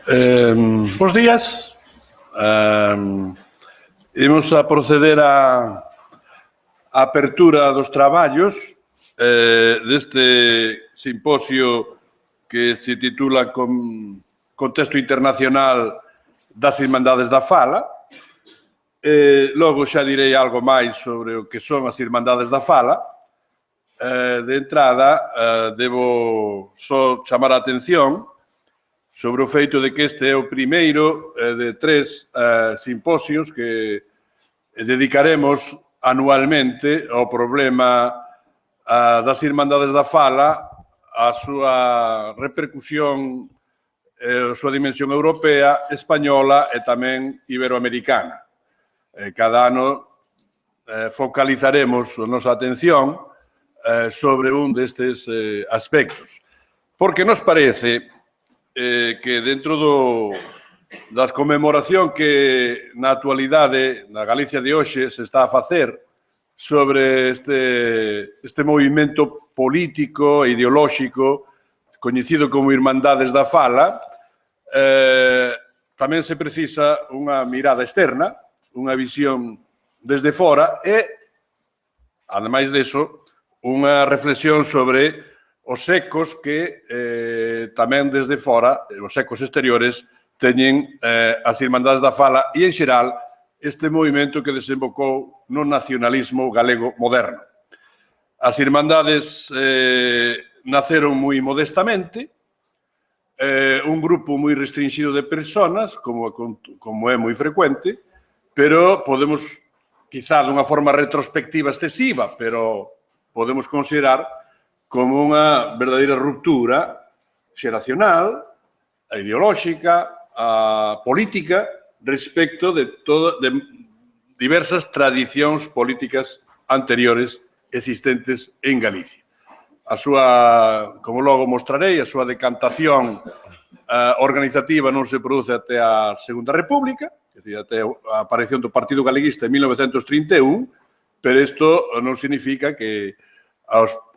Bos días. Imos a proceder á apertura dos traballos deste simposio que se titula Contexto Internacional das Irmandades da Fala. Logo xa direi algo máis sobre o que son as Irmandades da Fala. De entrada, debo só chamar a atención sobre o feito de que este é o primeiro de 3 simposios que dedicaremos anualmente ao problema das Irmandades da Fala, a súa repercusión, a súa dimensión europea, española e tamén iberoamericana. Cada ano focalizaremos a nosa atención sobre un destes aspectos. Porque nos parece que dentro da conmemoración que na actualidade na Galicia de hoxe se está a facer sobre este movimento político e ideolóxico coñecido como Irmandades da Fala, tamén se precisa unha mirada externa, unha visión desde fora e, ademais deso, unha reflexión sobre os ecos que tamén desde fora, os ecos exteriores, teñen as Irmandades da Fala e, en xeral, este movimento que desembocou no nacionalismo galego moderno. As Irmandades naceron moi modestamente, un grupo moi restringido de personas, como é moi frecuente, pero podemos, quizá dunha forma retrospectiva excesiva, pero podemos considerar como unha verdadeira ruptura xeracional, ideolóxica, política, respecto de diversas tradicións políticas anteriores existentes en Galicia. A súa, como logo mostrarei, a súa decantación organizativa non se produce até a Segunda República, é dicir, até a aparición do Partido Galeguista en 1931, pero isto non significa que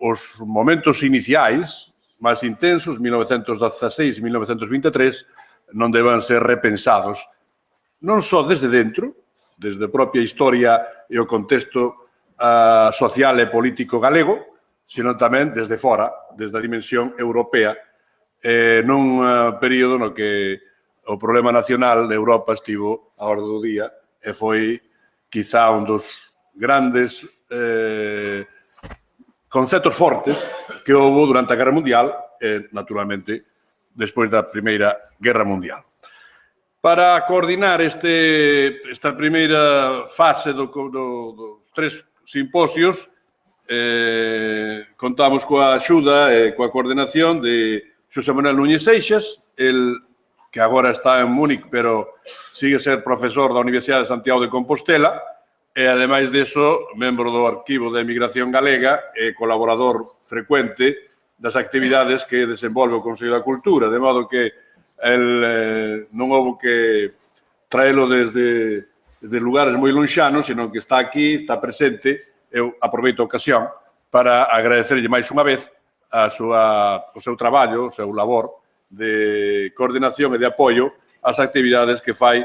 os momentos iniciais, máis intensos, 1916 e 1923, non deban ser repensados, non só desde dentro, desde a propia historia e o contexto social e político galego, sino tamén desde fora, desde a dimensión europea, nun período no que o problema nacional de Europa estivo á orde do día e foi, quizá, un dos grandes conceptos fortes que houve durante a Guerra Mundial e, naturalmente, despois da Primeira Guerra Mundial. Para coordinar esta primeira fase dos 3 simposios, contamos coa axuda e coa coordenación de Xosé Manuel Núñez Seixas, el que agora está en Múnich, pero sigue ser profesor da Universidade de Santiago de Compostela, e, ademais deso, membro do Arquivo de Emigración Galega e colaborador frecuente das actividades que desenvolve o Consello da Cultura, de modo que non houve que traelo desde lugares moi lonxanos, senón que está aquí, está presente. Eu aproveito a ocasión para agradecerlle máis unha vez o seu traballo, o seu labor de coordinación e de apoio ás actividades que fai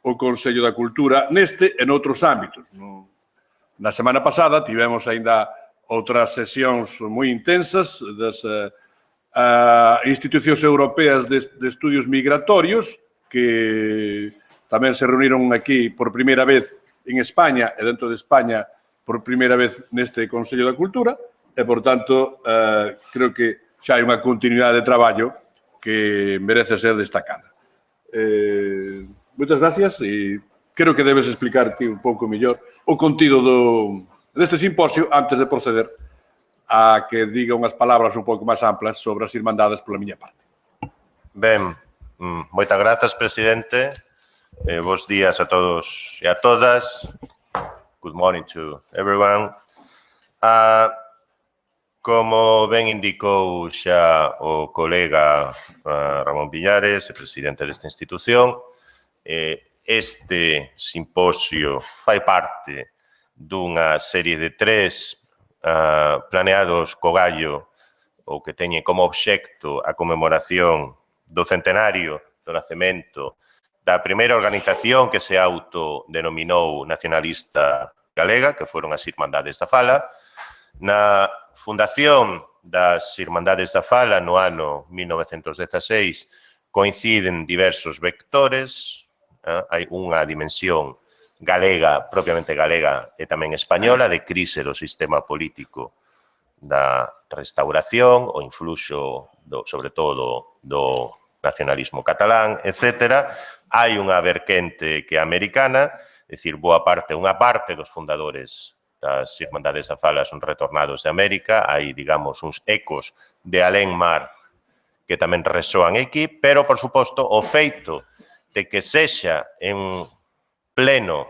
o Consello da Cultura neste e noutros ámbitos. Na semana pasada tivemos aínda outras sesións moi intensas das institucións europeas de estudios migratorios que tamén se reuniron aquí por primeira vez en España e dentro de España por primeira vez neste Consello da Cultura e, por tanto, creo que xa hai unha continuidade de traballo que merece ser destacada. Moitas gracias e creo que debes explicar ti un pouco mellor o contido deste simposio antes de proceder a que diga unhas palabras un pouco máis amplas sobre as Irmandades pola miña parte. Ben, moitas grazas, presidente. Bos días a todos e a todas. Good morning to everyone. Como ben indicou xa o colega Ramón Villares, presidente desta institución, este simposio fai parte dunha serie de 3 planeados co Gallo ou que teñen como obxecto a conmemoración do centenario do nacemento da primeira organización que se autodenominou nacionalista galega, que foron as Irmandades da Fala. Na fundación das Irmandades da Fala, no ano 1916, coinciden diversos vectores. Hai unha dimensión galega, propiamente galega, e tamén española, de crise do sistema político da restauración, o influxo, sobre todo, do nacionalismo catalán, etc. Hai unha verquente que é americana, é dicir, unha parte dos fundadores das Irmandades da Fala son retornados de América, hai, digamos, uns ecos de alén mar que tamén resoan aquí, pero, por suposto, o feito de que sexa en pleno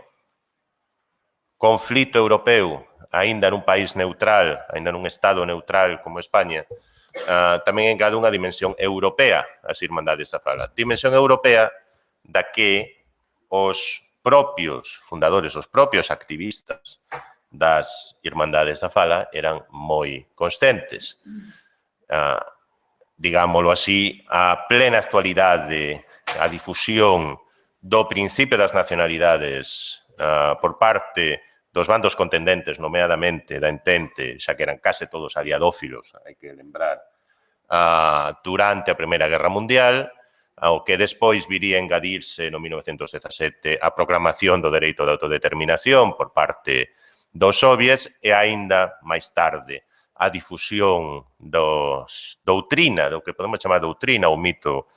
conflito europeu, aínda nun país neutral, aínda nun estado neutral como España, tamén engade unha dimensión europea as Irmandades da Fala. Dimensión europea da que os propios fundadores, os propios activistas das Irmandades da Fala eran moi conscientes. Digámoslo así, a plena actualidade, a difusión do principio das nacionalidades por parte dos bandos contendentes, nomeadamente da Entente, xa que eran case todos aliadófilos, hai que lembrar, durante a Primeira Guerra Mundial, ao que despois viría a engadirse no 1917 a proclamación do dereito de autodeterminación por parte dos soviets e aínda máis tarde a difusión dos doutrina, do que podemos chamar doutrina ou mito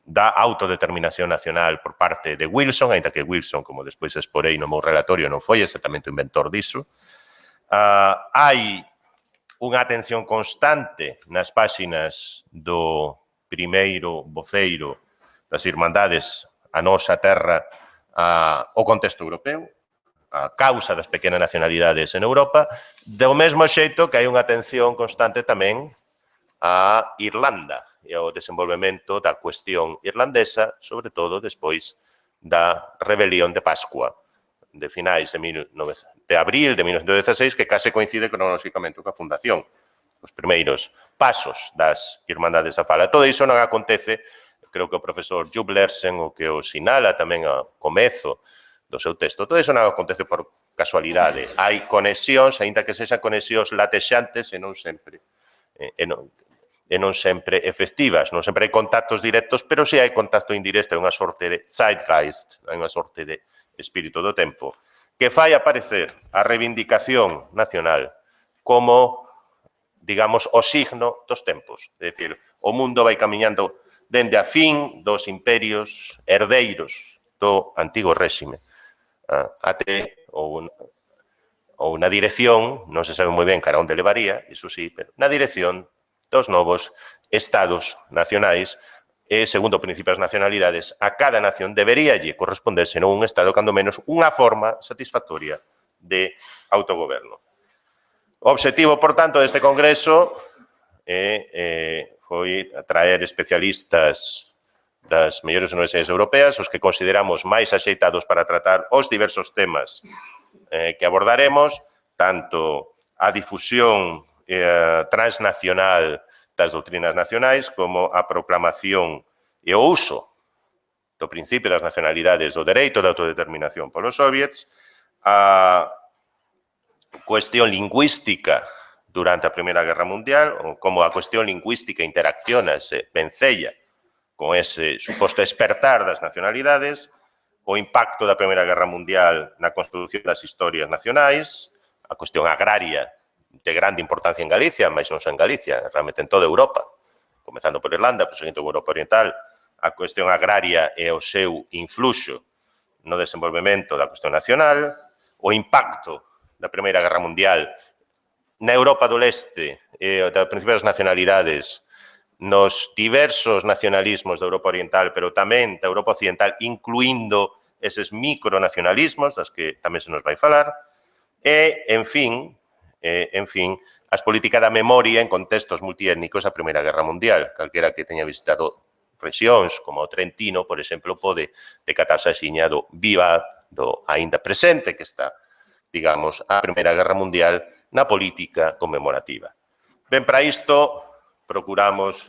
da autodeterminación nacional por parte de Wilson, aínda que Wilson, como despois exporei no meu relatorio, non foi exactamente o inventor diso. Hai unha atención constante nas páxinas do primeiro voceiro das Irmandades a nosa terra, o contexto europeu, a causa das pequenas nacionalidades en Europa, do mesmo xeito que hai unha atención constante tamén a Irlanda e ao desenvolvemento da cuestión irlandesa, sobre todo despois da rebelión de Pascua, de finais de abril de 1916, que case coincide cronolóxicamente coa fundación, os primeiros pasos das Irmandades da Fala. Todo iso non acontece, creo que o profesor Jupp Larsen o que o sinala tamén ao comezo do seu texto, todo iso non acontece por casualidade. Hai conexións, aínda que sexan conexións latexantes e non sempre efectivas, non sempre hai contactos directos, pero si hai contacto indirecto, é unha sorte de zeitgeist, é unha sorte de espírito do tempo, que fai aparecer a reivindicación nacional como, digamos, o signo dos tempos. É dicir, o mundo vai camiñando dende a fin dos imperios herdeiros do antigo réxime até ou na dirección, non se sabe moi ben cara onde levaría, iso sí, pero na dirección dos novos estados nacionais e, segundo o principio das nacionalidades, a cada nación deberíalle corresponder, senón un estado, cando menos, unha forma satisfactoria de autogoberno. O obxectivo, por tanto, deste congreso foi atraer especialistas das mellores universidades europeas, os que consideramos máis axeitados para tratar os diversos temas que abordaremos, tanto a difusión transnacional das doutrinas nacionais, como a proclamación e o uso do principio das nacionalidades do dereito de autodeterminación polos soviets, a cuestión lingüística durante a Primeira Guerra Mundial, ou como a cuestión lingüística interacciona, se vencella con ese suposto despertar das nacionalidades, o impacto da Primeira Guerra Mundial na construción das historias nacionais, a cuestión agraria de grande importancia en Galicia, mas non só en Galicia, realmente en toda Europa, comezando por Irlanda, seguindo por Europa Oriental, a cuestión agraria e o seu influxo no desenvolvemento da cuestión nacional, o impacto da Primeira Guerra Mundial na Europa do Leste e das principais nacionalidades, nos diversos nacionalismos da Europa Oriental, pero tamén da Europa Occidental, incluindo eses micronacionalismos, das que tamén se nos vai falar, e, en fin, as políticas da memoria en contextos multiétnicos da Primeira Guerra Mundial. Calquera que teña visitado rexións como o Trentino, por exemplo, pode decatarse a xiña do viva, do aínda presente que está, digamos, a Primeira Guerra Mundial na política conmemorativa. Ben, para isto, procuramos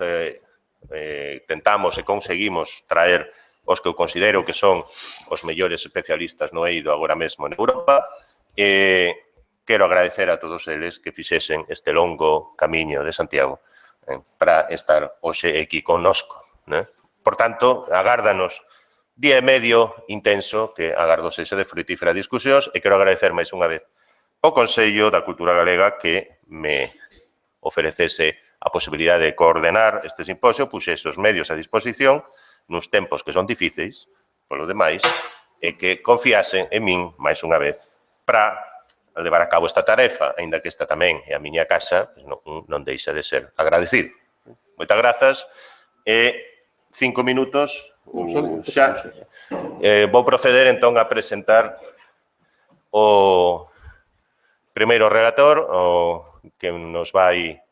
tentamos e conseguimos traer os que eu considero que son os mellores especialistas no eido agora mesmo en Europa. Quero agradecer a todos eles que fixesen este longo camiño de Santiago para estar hoxe aquí connosco. Por tanto, agárdanos día e medio intenso que agardo sexa de frutífera discusións e quero agradecer máis unha vez ao Consello da Cultura Galega que me ofrecese a posibilidade de coordenar este simposio, puxese os medios a disposición nuns tempos que son difíceis, polo demais, e que confiasen en min máis unha vez para levar a cabo esta tarefa, aínda que esta tamén é a miña casa, non deixa de ser agradecido. Moitas grazas e 5 minutos xa. Vou proceder entón a presentar o primeiro relator, o que nos vai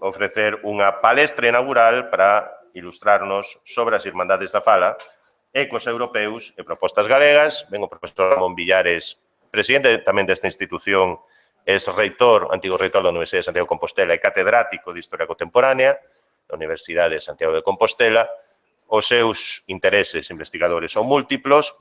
ofrecer unha palestra inaugural para ilustrarnos sobre as Irmandades da Fala, ecos europeus e propostas galegas. Ven o profesor Ramón Villares, presidente tamén desta institución, é reitor, antigo reitor da Universidade de Santiago de Compostela e catedrático de Historia Contemporánea da Universidade de Santiago de Compostela. Os seus intereses investigadores son múltiplos,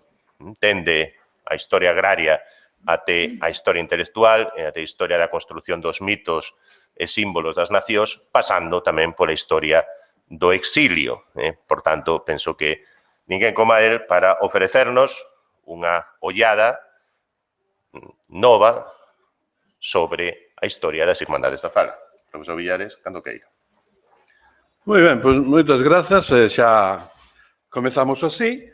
tende a historia agraria até a historia intelectual e até a historia da construción dos mitos e símbolos das nacións, pasando tamén pola historia do exilio. Por tanto, penso que ninguén coma el para ofrecernos unha ollada nova sobre a historia das Irmandades da Fala. Profesor Villares, cando queira. Moi ben, pois moitas grazas, xa comezamos así.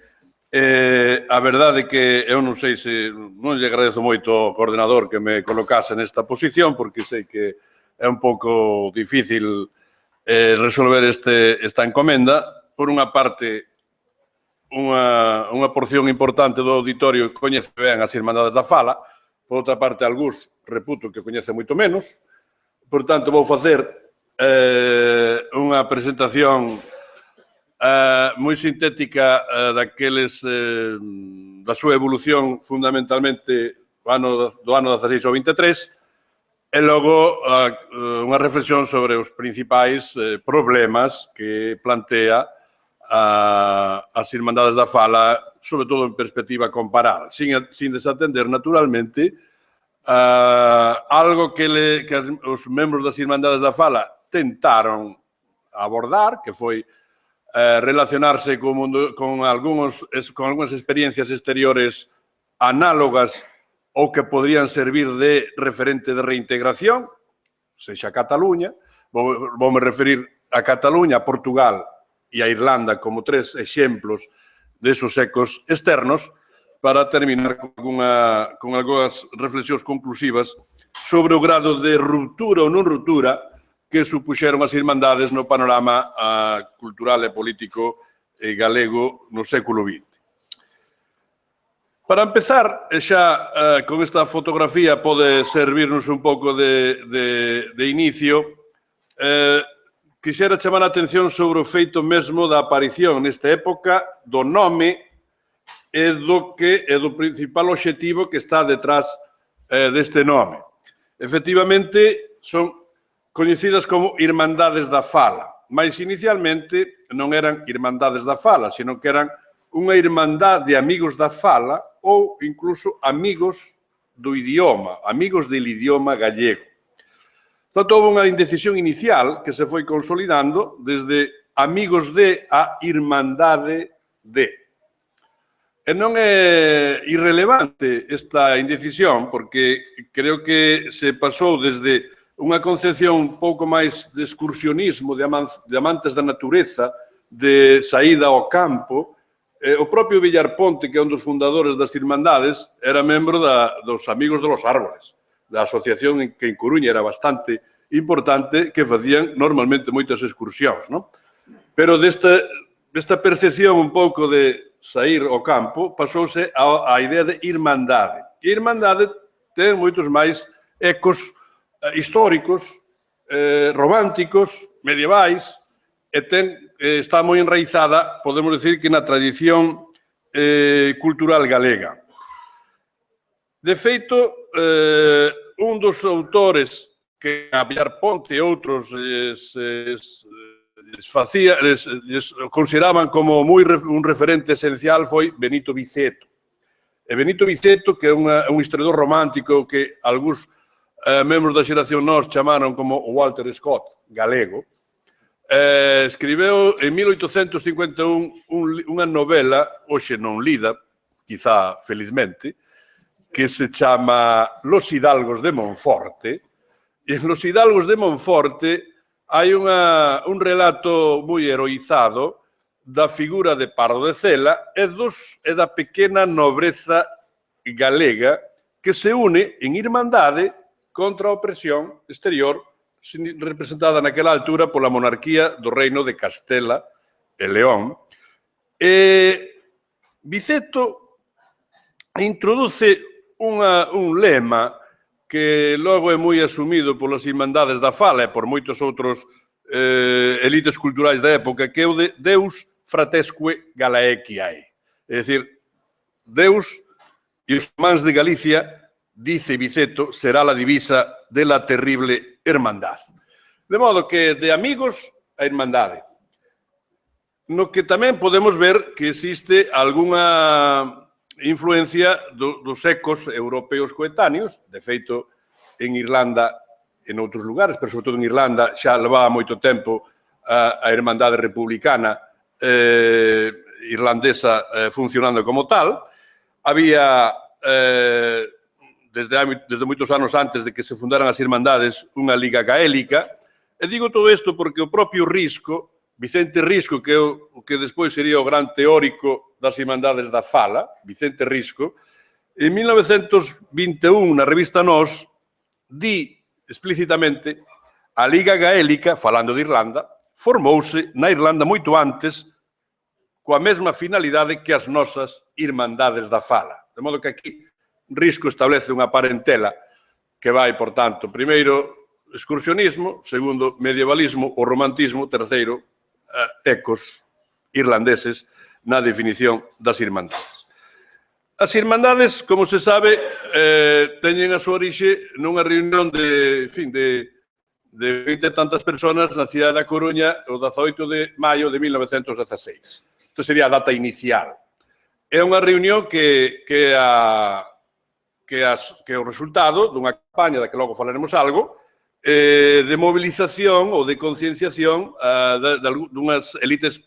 A verdade é que eu non sei se non lle agradezo moito ao coordenador que me colocase nesta posición, porque sei que é un pouco difícil resolver esta encomenda. Por unha parte, unha porción importante do auditorio coñece ben as Irmandades da Fala, por outra parte, algúns reputo que coñece moito menos. Por tanto, vou facer unha presentación moi sintética da súa evolución fundamentalmente do ano 16 ao 23 e logo unha reflexión sobre os principais problemas que plantea as Irmandades da Fala, sobre todo en perspectiva comparada, sin desatender naturalmente algo que os membros das Irmandades da Fala tentaron abordar, que foi relacionarse con algunhas experiencias exteriores análogas ou que podrían servir de referente de reintegración, sexa a Cataluña. Voume referir a Cataluña, a Portugal e a Irlanda como tres exemplos desos ecos externos para terminar con algunhas reflexións conclusivas sobre o grado de ruptura ou non ruptura que supuxeron as Irmandades no panorama cultural e político galego no século XX. Para empezar, xa con esta fotografía pode servirnos un pouco de inicio, quixera chamar a atención sobre o feito mesmo da aparición nesta época do nome e do principal obxectivo que está detrás deste nome. Efectivamente, son coñecidas como Irmandades da Fala, mas inicialmente non eran Irmandades da Fala, sino que eran unha irmandad de amigos da fala ou incluso amigos do idioma, amigos del idioma gallego. Tanto houve unha indecisión inicial que se foi consolidando desde amigos de a Irmandade de. E non é irrelevante esta indecisión, porque creo que se pasou desde unha concepción un pouco máis de excursionismo, de amantes da natureza, de saída ao campo. O propio Villarponte, que é un dos fundadores das Irmandades, era membro dos Amigos de los Árboles, da asociación que en Coruña era bastante importante, que facían normalmente moitas excursións, non? Pero desta percepción un pouco de sair ao campo, pasouse á idea de Irmandade. E Irmandade ten moitos máis ecos históricos, románticos, medievais, e está moi enraizada, podemos decir, que na tradición cultural galega. De feito, un dos autores que a Villarponte e outros consideraban como un referente esencial foi Benito Viceto. E Benito Viceto, que é un historiador romántico que algúns membros da xeración nós chamaron como Walter Scott, galego, escribeu en 1851 unha novela, hoxe non lida, quizá felizmente, que se chama Los Hidalgos de Monforte. E en Los Hidalgos de Monforte hai un relato moi heroizado da figura de Pardo de Cela e da pequena nobreza galega que se une en irmandade contra a opresión exterior representada naquela altura pola monarquía do reino de Castela e León. Viceto introduce un lema que logo é moi asumido polas irmandades da fala e por moitos outros elites culturais da época, que é o de Deus fratesque Galaeciae. É dicir, Deus e os irmáns de Galicia, dice Viceto, será la divisa de la terrible hermandad. De modo que de amigos a irmandade. No que tamén podemos ver que existe algunha influencia dos ecos europeos coetáneos. De feito, en Irlanda, en outros lugares, pero sobre todo en Irlanda, xa levaba moito tempo a Irmandade Republicana irlandesa funcionando como tal. Había, desde moitos anos antes de que se fundaran as Irmandades, unha liga gaélica. E digo todo isto porque o propio Risco, Vicente Risco, que é o que despois sería o gran teórico das Irmandades da fala, Vicente Risco, en 1921, na revista Nós, di explícitamente a Liga Gaélica, falando de Irlanda, formouse na Irlanda moito antes coa mesma finalidade que as nosas Irmandades da fala. De modo que aquí Risco establece unha parentela que vai, por tanto, primeiro, excursionismo, segundo, medievalismo ou romantismo, terceiro, ecos irlandeses na definición das Irmandades. As Irmandades, como se sabe, teñen a súa orixe nunha reunión de 20 e tantas personas na cidade da Coruña o 18 de maio de 1916. Isto sería a data inicial. É unha reunión que é o resultado dunha campaña da que logo falaremos algo, de movilización ou de concienciación dunhas elites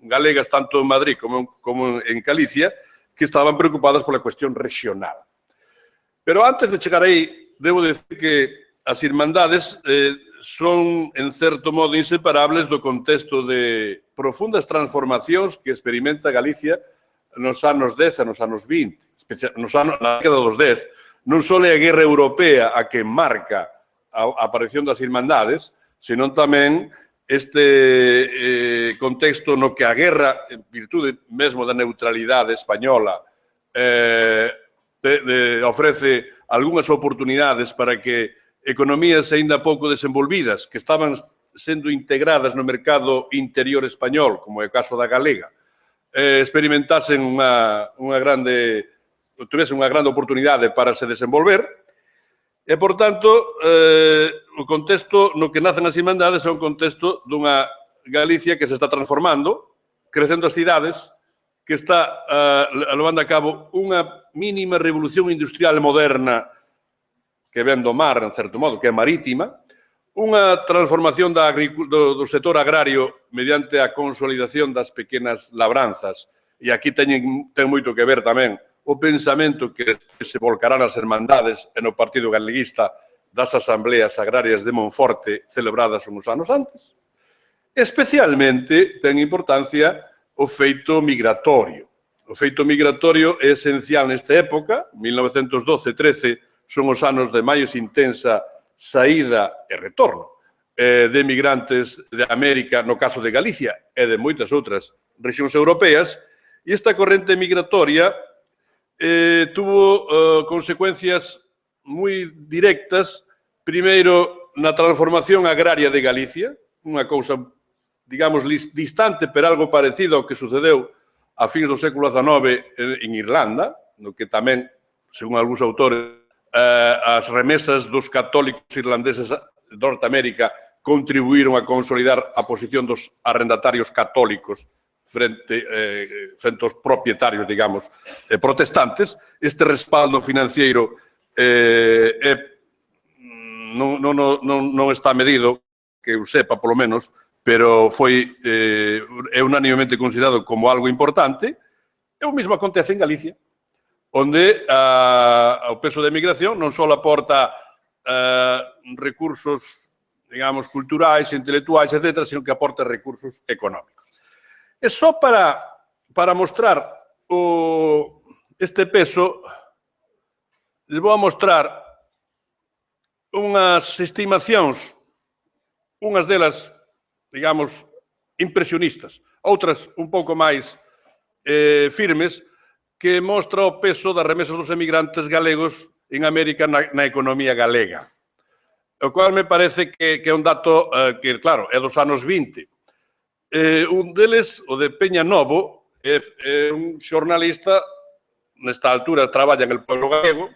galegas tanto en Madrid como en Galicia que estaban preocupadas pola cuestión regional. Pero antes de chegar aí, debo decir que as Irmandades son, en certo modo, inseparables do contexto de profundas transformacións que experimenta Galicia nos anos 10 e nos anos 20, na década dos 10. Non só é a guerra europea a que marca a aparición das Irmandades, senón tamén este contexto no que a guerra, en virtude mesmo da neutralidade española, ofrece algunhas oportunidades para que economías aínda pouco desenvolvidas, que estaban sendo integradas no mercado interior español, como é o caso da galega, experimentasen tuvesen unha grande oportunidade para se desenvolver. E, por tanto, o contexto no que nacen as Irmandades é un contexto dunha Galicia que se está transformando, crecendo as cidades, que está levando a cabo unha mínima revolución industrial moderna que ven do mar, en certo modo, que é marítima, unha transformación do sector agrario mediante a consolidación das pequenas labranzas. E aquí ten moito que ver tamén o pensamento que se volcará nas Irmandades e no Partido Galeguista das asambleas agrarias de Monforte celebradas uns anos antes. Especialmente ten importancia o feito migratorio. O feito migratorio é esencial nesta época, 1912-13 son os anos de máis intensa saída e retorno de migrantes de América, no caso de Galicia e de moitas outras rexións europeas, e esta corrente migratoria tuvo consecuencias moi directas, primeiro na transformación agraria de Galicia, unha cousa, digamos, distante, pero algo parecido ao que sucedeu a fins do século XIX en Irlanda, no que tamén, según algúns autores, as remesas dos católicos irlandeses de Norteamérica contribuíron a consolidar a posición dos arrendatarios católicos frente aos propietarios, digamos, protestantes. Este respaldo financiero non está medido, que eu sepa, polo menos, pero é unánimemente considerado como algo importante. E o mesmo acontece en Galicia, onde o peso da emigración non só aporta recursos, digamos, culturais, intelectuais, etc., sino que aporta recursos económicos. E só para mostrar este peso, les vou a mostrar unhas estimacións, unhas delas, digamos, impresionistas, outras un pouco máis firmes, que mostra o peso das remesas dos emigrantes galegos en América na economía galega. O cual me parece que é un dato que, claro, é dos anos 20. Un deles, o de Peña Novo, é un xornalista, nesta altura traballa en El Pueblo Galego,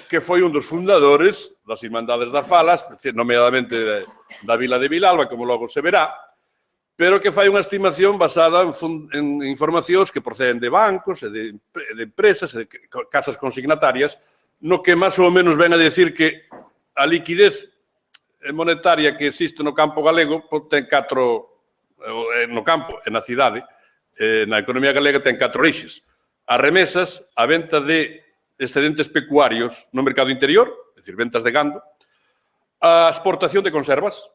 que foi un dos fundadores das Irmandades da Fala, nomeadamente da Vila de Vilalba, como logo se verá, pero que fai unha estimación basada en informacións que proceden de bancos, de empresas, de casas consignatarias, no que máis ou menos ven a decir que a liquidez monetaria que existe no campo galego ten no campo e na cidade, na economía galega ten 4 eixes. As remesas, a venta de excedentes pecuarios no mercado interior, é dicir, ventas de gando, a exportación de conservas,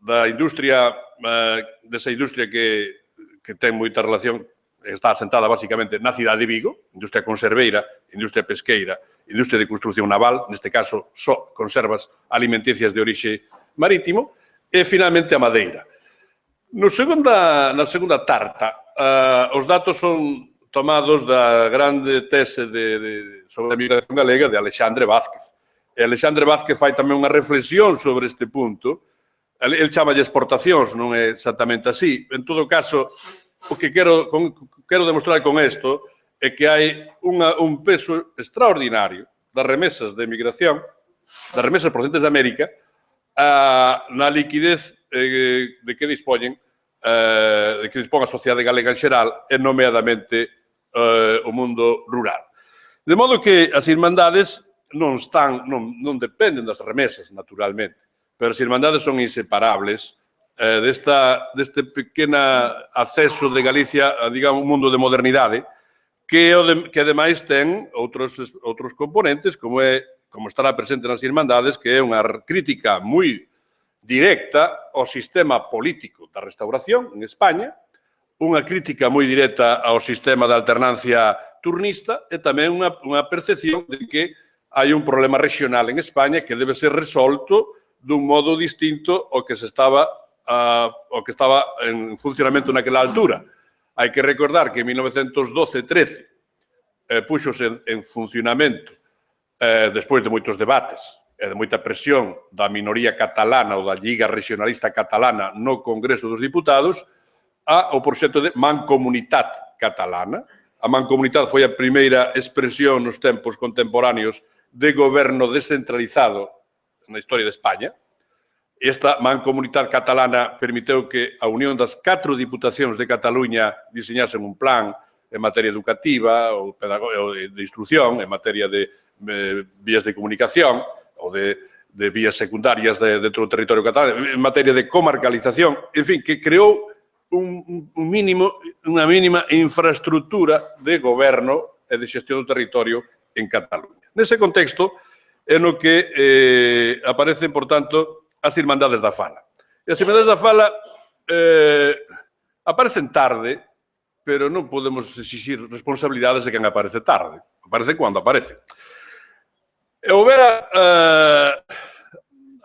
desa industria que ten moita relación, está asentada basicamente na cidade de Vigo, industria conserveira, industria pesqueira, industria de construcción naval, neste caso só conservas alimenticias de orixe marítimo, e finalmente a madeira. Na segunda tarta, os datos son tomados da grande tese sobre a migración galega de Alexandre Vázquez. E Alexandre Vázquez fai tamén unha reflexión sobre este punto. El chamalle exportacións, non é exactamente así. En todo caso, o que quero demostrar con isto é que hai un peso extraordinario das remesas de emigración, das remesas procedentes de América, na liquidez de que dispón a sociedade galega en xeral e nomeadamente o mundo rural. De modo que as irmandades non dependen das remesas, naturalmente, pero as irmandades son inseparables deste pequeno acceso de Galicia a, digamos, un mundo de modernidade que ademais ten outros componentes, como estará presente nas irmandades, que é unha crítica moi directa ao sistema político da restauración en España, unha crítica moi directa ao sistema de alternancia turnista e tamén unha percepción de que hai un problema regional en España que debe ser resolto dun modo distinto ao que estaba en funcionamento naquela altura. Hai que recordar que en 1912-13 puxose en funcionamento, despois de moitos debates e de moita presión da minoría catalana ou da Liga Regionalista Catalana no Congreso dos Diputados, o proxecto de Mancomunitat Catalana. A Mancomunitat foi a primeira expresión nos tempos contemporáneos de goberno descentralizado na historia de España. Esta Mancomunitat Catalana permitiu que a unión das 4 diputacións de Cataluña diseñasen un plan en materia educativa ou de instrucción, en materia de vías de comunicación ou de vías secundarias dentro do territorio catalán, en materia de comarcalización, en fin, que creou unha mínima infraestructura de goberno e de xestión do territorio en Cataluña. Nese contexto é no que aparecen, por tanto, as Irmandades da Fala. E as Irmandades da Fala aparecen tarde, pero non podemos exixir responsabilidades de quen aparece tarde. Aparece cando aparece. E houbera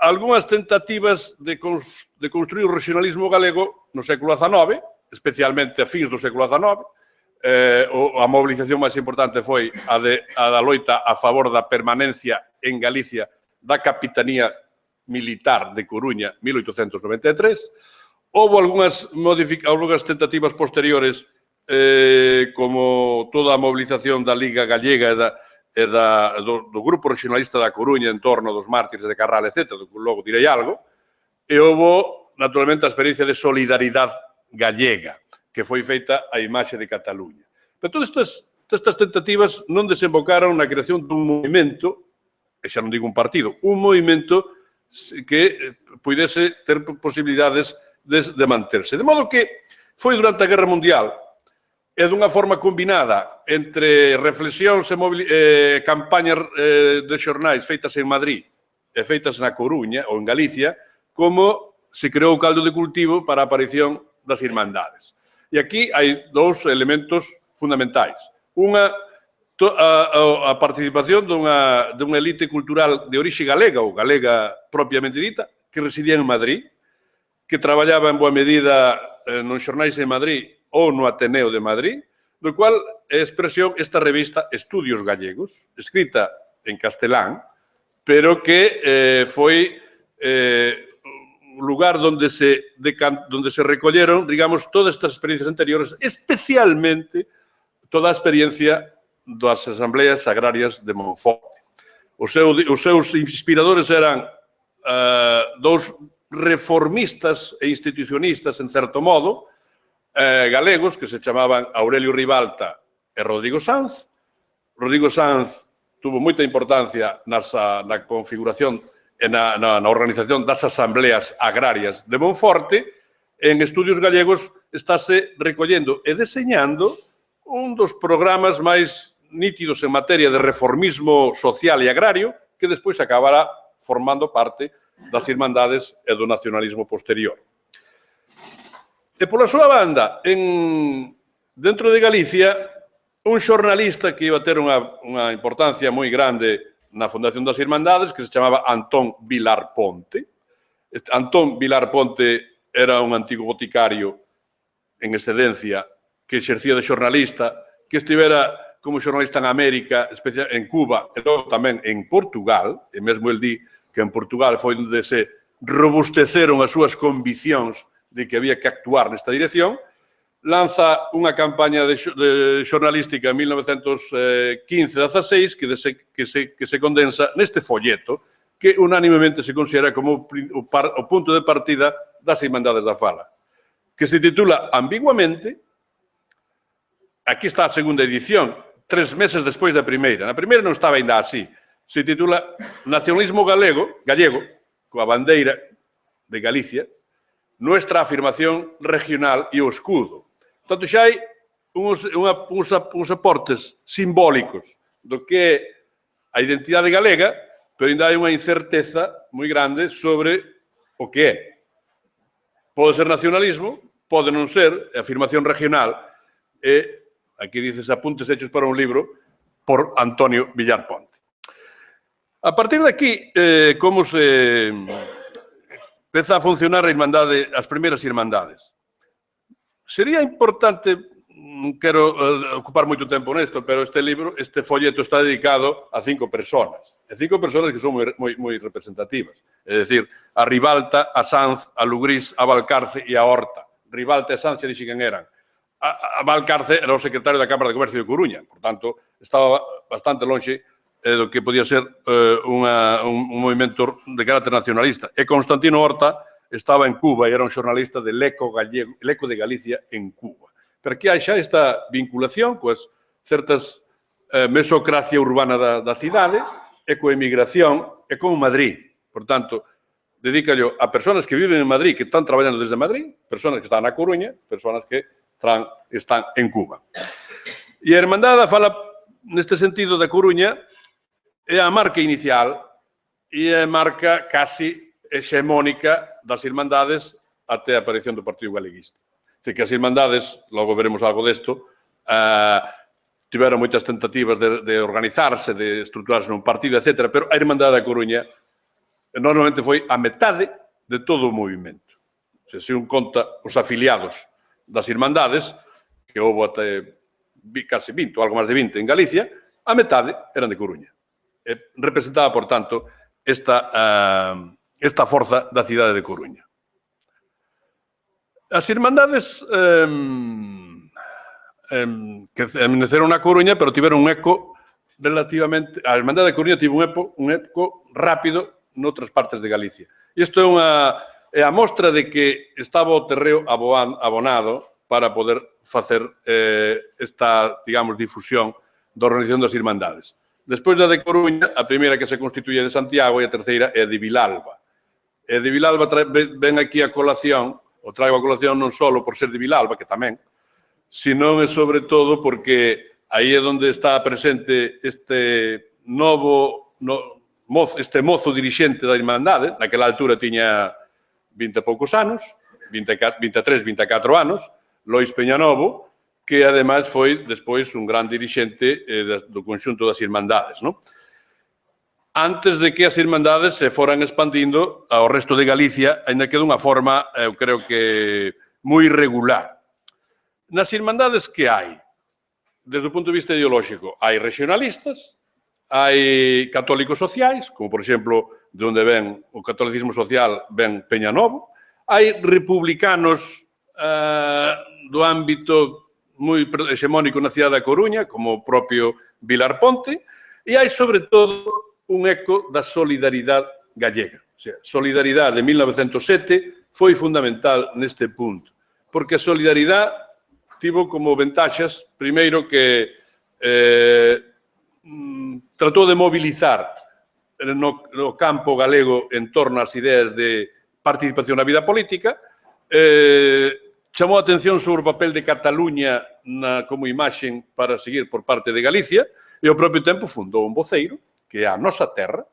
algunhas tentativas de construir o regionalismo galego no século XIX, especialmente a fins do século XIX. A mobilización máis importante foi a da loita a favor da permanencia en Galicia da Capitanía Militar de Coruña, 1893. Houve algunhas tentativas posteriores, como toda a mobilización da Liga Gallega e do Grupo Regionalista da Coruña en torno dos mártires de Carral, etc., do que logo direi algo, E houve, naturalmente, a experiencia de solidaridade gallega, que foi feita a imaxe de Cataluña. Pero todas estas tentativas non desembocaron na creación dun movimento, e xa non digo un partido, un movimento que pudese ter posibilidades de manterse. De modo que foi durante a Guerra Mundial e dunha forma combinada entre reflexións e campañas de xornais feitas en Madrid e feitas na Coruña ou en Galicia, como se creou o caldo de cultivo para a aparición das Irmandades. E aquí hai dous elementos fundamentais. Unha, a participación dunha elite cultural de orixe galega, ou galega propiamente dita, que residía en Madrid, que traballaba en boa medida nos xornais de Madrid ou no Ateneo de Madrid, do cual é expresión esta revista Estudios Gallegos, escrita en castelán, pero que foi un lugar donde se recolleron, digamos, todas estas experiencias anteriores, especialmente toda a experiencia das asambleas agrarias de Monforte. Os seus inspiradores eran dous reformistas e institucionistas, en certo modo, galegos, que se chamaban Aurelio Ribalta e Rodrigo Sanz. Rodrigo Sanz tuvo moita importancia na configuración e na organización das asambleas agrarias de Monforte. En Estudios Gallegos estáse recollendo e deseñando un dos programas máis nítidos en materia de reformismo social e agrario que despois acabará formando parte das Irmandades e do nacionalismo posterior. E pola súa banda, dentro de Galicia, un xornalista que iba a ter unha importancia moi grande na fundación das Irmandades, que se chamaba Antón Vilar Ponte. Antón Vilar Ponte era un antigo boticario en excedencia que exercía de xornalista, que estivera como xornalista en América, en Cuba e logo tamén en Portugal, e mesmo el di que en Portugal foi onde se robusteceron as súas conviccións de que había que actuar nesta dirección. Lanza unha campaña de xornalística en 1915-16 que se condensa neste folleto que unánimemente se considera como o punto de partida das Irmandades da Fala, que se titula ambiguamente, aquí está a segunda edición, 3 meses despois da primeira. Na primeira non estaba ainda así. Se titula Nacionalismo gallego, coa bandeira de Galicia, nuestra afirmación regional e o escudo. Tanto xa hai uns aportes simbólicos do que é a identidade galega, pero ainda hai unha incerteza moi grande sobre o que é. Pode ser nacionalismo, pode non ser, afirmación regional, e aquí dices apuntes hechos para un libro por Antonio Villar Ponte. A partir de aquí, como se empeza a funcionar a Irmandade, as primeiras Irmandades. Sería importante, non quero ocupar moito tempo nesto, pero este folleto está dedicado a 5 personas. E 5 personas que son moi representativas. É dicir, a Ribalta, a Sanz, a Lugrís, a Valcarce e a Horta. Ribalta e Sanz xa dixen quen eran. A Valcarce era o secretario da Cámara de Comercio de Coruña, por tanto, estaba bastante lonxe do que podía ser un movimento de carácter nacionalista. E Constantino Horta estaba en Cuba e era un xornalista del Eco de Galicia en Cuba. Pero aquí hai xa esta vinculación coas certas mesocracia urbana da cidade e coa emigración e con Madrid. Por tanto, dedícallo a persoas que viven en Madrid, que están traballando desde Madrid, persoas que están na Coruña, persoas que están en Cuba. E a Irmandade fala, neste sentido, da Coruña, é a marca inicial e é a marca casi hexemónica das Irmandades até a aparición do Partido Galeguista. Así que as Irmandades, logo veremos algo desto, tiveron moitas tentativas de organizarse, de estruturarse nun partido, etc. Pero a Irmandade da Coruña normalmente foi a metade de todo o movimento. Se un conta os afiliados das Irmandades, que houve até casi 20, ou algo máis de 20 en Galicia, a metade eran de Coruña. Representaba, por tanto, esta forza da cidade de Coruña. As Irmandades que ameneceron na Coruña, pero tiveron un eco relativamente... A Irmandade de Coruña tivo un eco rápido noutras partes de Galicia. Isto é é a mostra de que estaba o terreo abonado para poder facer esta, digamos, difusión da Organización das Irmandades. Despois da de Coruña, a primeira que se constituye de Santiago e a terceira é de Vilalba. E de Vilalba ven aquí a colación, o traigo a colación non só por ser de Vilalba, que tamén, sino e sobre todo porque aí é onde está presente este mozo dirixente da Irmandade, naquela altura tiña 20 e poucos anos, 23, 24 anos, Lois Peñanovo, que ademais foi despois un gran dirixente do conxunto das Irmandades, non? Antes de que as Irmandades se foran expandindo ao resto de Galicia, ainda que dunha forma, eu creo que moi irregular. Nas Irmandades que hai? Desde o punto de vista ideolóxico, hai regionalistas, hai católicos sociais, como, por exemplo, de onde ven o catolicismo social, ven Peñanovo, hai republicanos do ámbito moi hexemónico na cidade da Coruña, como o propio Vilar Ponte, e hai, sobre todo, un eco da solidaridade gallega. O sea, solidaridade de 1907 foi fundamental neste punto, porque a solidaridade tivo como ventaxas, primeiro, que tratou de mobilizar no campo galego en torno ás ideas de participación na vida política, chamou a atención sobre o papel de Cataluña como imaxen para seguir por parte de Galicia e ao propio tempo fundou un voceiro, que é a Nosa Terra,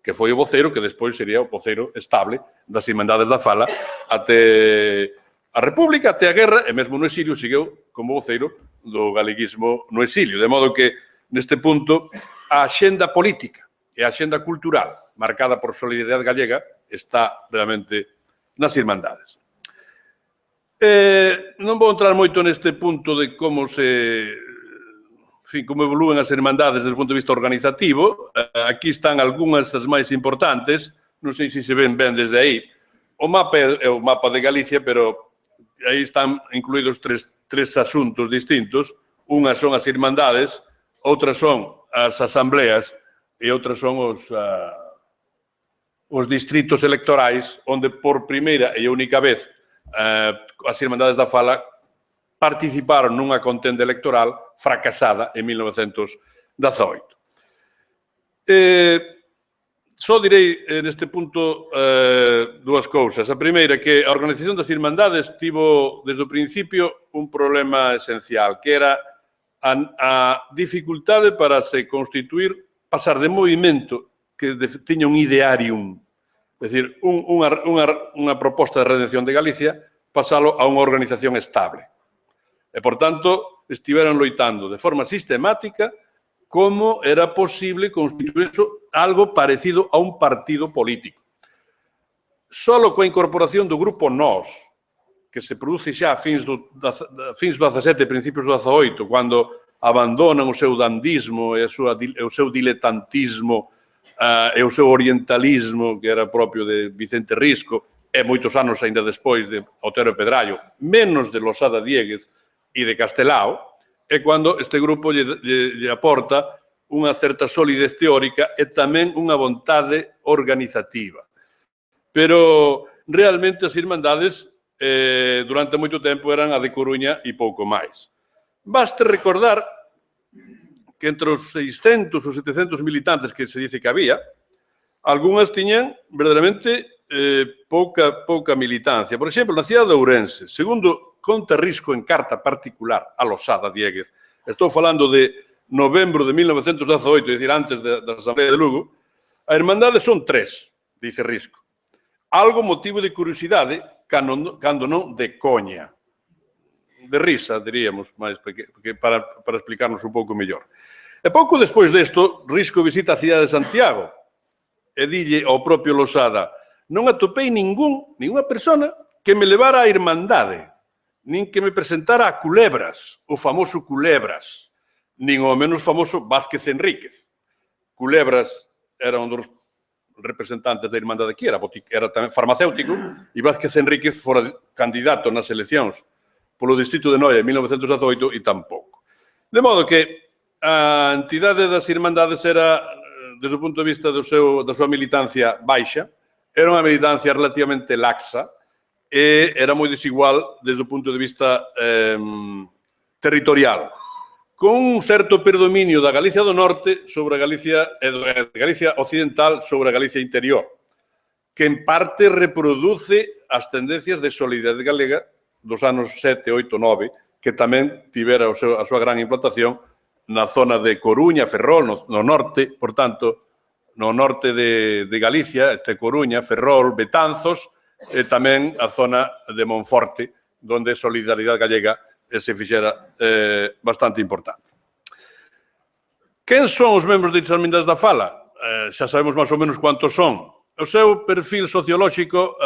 que foi o voceiro que despois sería o voceiro estable das Irmandades da Fala até a República, até a Guerra, e mesmo no exilio seguiu como voceiro do galeguismo no exilio. De modo que, neste punto, a axenda política e a axenda cultural marcada por solidaridade gallega está realmente nas Irmandades. Non vou entrar moito neste punto de como como evolúen as Irmandades desde o punto de vista organizativo. Aquí están algunhas das máis importantes, non sei se ven ben desde aí. O mapa é o mapa de Galicia, pero aí están incluídos tres asuntos distintos. Unhas son as Irmandades, outras son as asambleas e outras son os distritos electorais, onde por primeira e única vez as Irmandades da Fala participaron nunha contenda electoral fracasada en 1918. Só direi neste punto dúas cousas. A primeira, que a organización das Irmandades tivo desde o principio un problema esencial, que era a dificultade para se constituir, pasar de movimento que tiña un idearium, é dicir, unha proposta de redención de Galicia, pasalo a unha organización estable. E, por tanto, estiveron loitando de forma sistemática como era posible constituir algo parecido a un partido político. Solo coa incorporación do grupo Nós, que se produce xa a fins do 17 e principios do 18, cando abandonan o seu dandismo e o seu diletantismo e o seu orientalismo, que era propio de Vicente Risco, e moitos anos ainda despois de Otero Pedrallo, menos de Losada Diéguez e de Castelao, é cando este grupo lle aporta unha certa solidez teórica e tamén unha vontade organizativa. Pero realmente as Irmandades durante moito tempo eran a de Coruña e pouco máis. Baste recordar que entre os 600 ou 700 militantes que se dice que había, algunhas tiñan verdadeiramente pouca militancia. Por exemplo, na cidade de Ourense, segundo conta Risco en carta particular a Losada Diéguez, estou falando de novembro de 1918, é dicir, antes da Asamblea de Lugo, a Irmandade son 3, dice Risco. Algo motivo de curiosidade, cando non de coña. De risa, diríamos, para explicarnos un pouco mellor. E pouco despois desto, Risco visita a cidade de Santiago e dille ao propio Losada: non atopei ningunha persona que me levara a Irmandade, nin que me presentara a Culebras, o famoso Culebras, nin o menos famoso Vázquez Enríquez. Culebras era un dos representantes da Irmandade aquí, era tamén farmacéutico, e Vázquez Enríquez fora candidato nas eleccións polo distrito de Noia en 1918 e tampouco. De modo que a entidade das Irmandades era, desde o punto de vista da súa militancia, baixa, era unha militancia relativamente laxa e era moi desigual desde o punto de vista territorial, con un certo predominio da Galicia do Norte sobre a Galicia Occidental sobre a Galicia Interior, que en parte reproduce as tendencias de solidariedade galega dos anos 7, 8, 9, que tamén tivera a súa gran implantación na zona de Coruña, Ferrol, no norte, por tanto, no norte de Galicia, de Coruña, Ferrol, Betanzos, e tamén a zona de Monforte, onde a solidariedade galega se fixera bastante importante. Quen son os membros das Irmandades da Fala? Xa sabemos máis ou menos quantos son. O seu perfil sociolóxico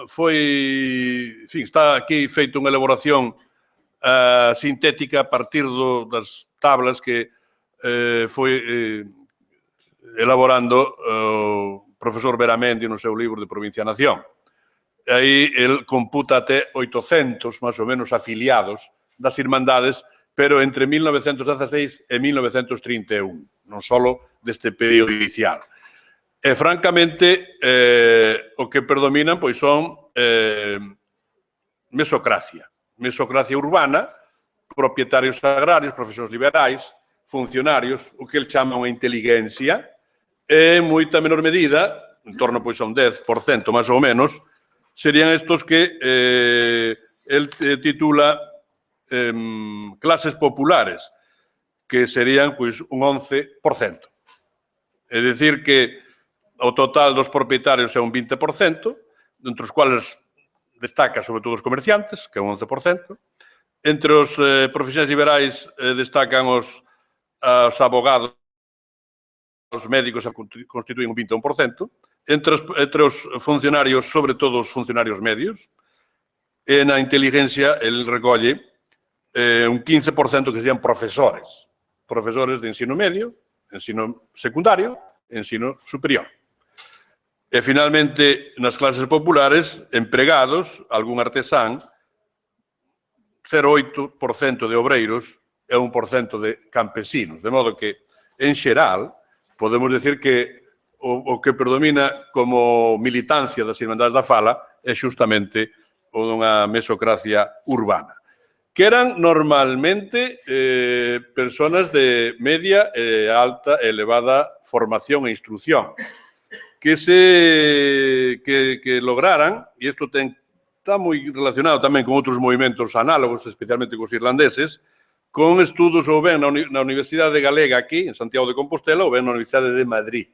foi... En fin, está aquí feito unha elaboración sintética a partir das tablas que foi elaborando o profesor Beramendi no seu libro de Provincia e Nación. Aí el computa até 800, máis ou menos, afiliados das Irmandades, pero entre 1916 e 1931, non só deste período inicial. E, francamente, o que predominan pois son mesocracia urbana, propietarios agrarios, profesións liberais, funcionarios, o que el chama unha inteligencia, e, en moita menor medida, en torno pois a un 10%, máis ou menos, serían estos que el titula clases populares, que serían pois un 11%. É dicir que o total dos propietarios é un 20%, entre os cuales destaca sobre todo os comerciantes, que é un 11%. Entre os profesionais liberais destacan os abogados, os médicos constituen un 21%. Entre os funcionarios, sobre todo os funcionarios medios, e na inteligencia, el recolle un 15% que serían profesores de ensino medio, ensino secundario, ensino superior. E, finalmente, nas clases populares, empregados, algún artesán, 0,8% de obreiros e 1% de campesinos. De modo que, en xeral, podemos decir que o que predomina como militancia das Irmandades da Fala é xustamente unha mesocracia urbana, que eran normalmente personas de media, alta e elevada formación e instrucción, que lograran, e isto está moi relacionado tamén con outros movimentos análogos, especialmente cos irlandeses, con estudos ou ben na Universidade Galega aquí, en Santiago de Compostela, ou ben na Universidade de Madrid.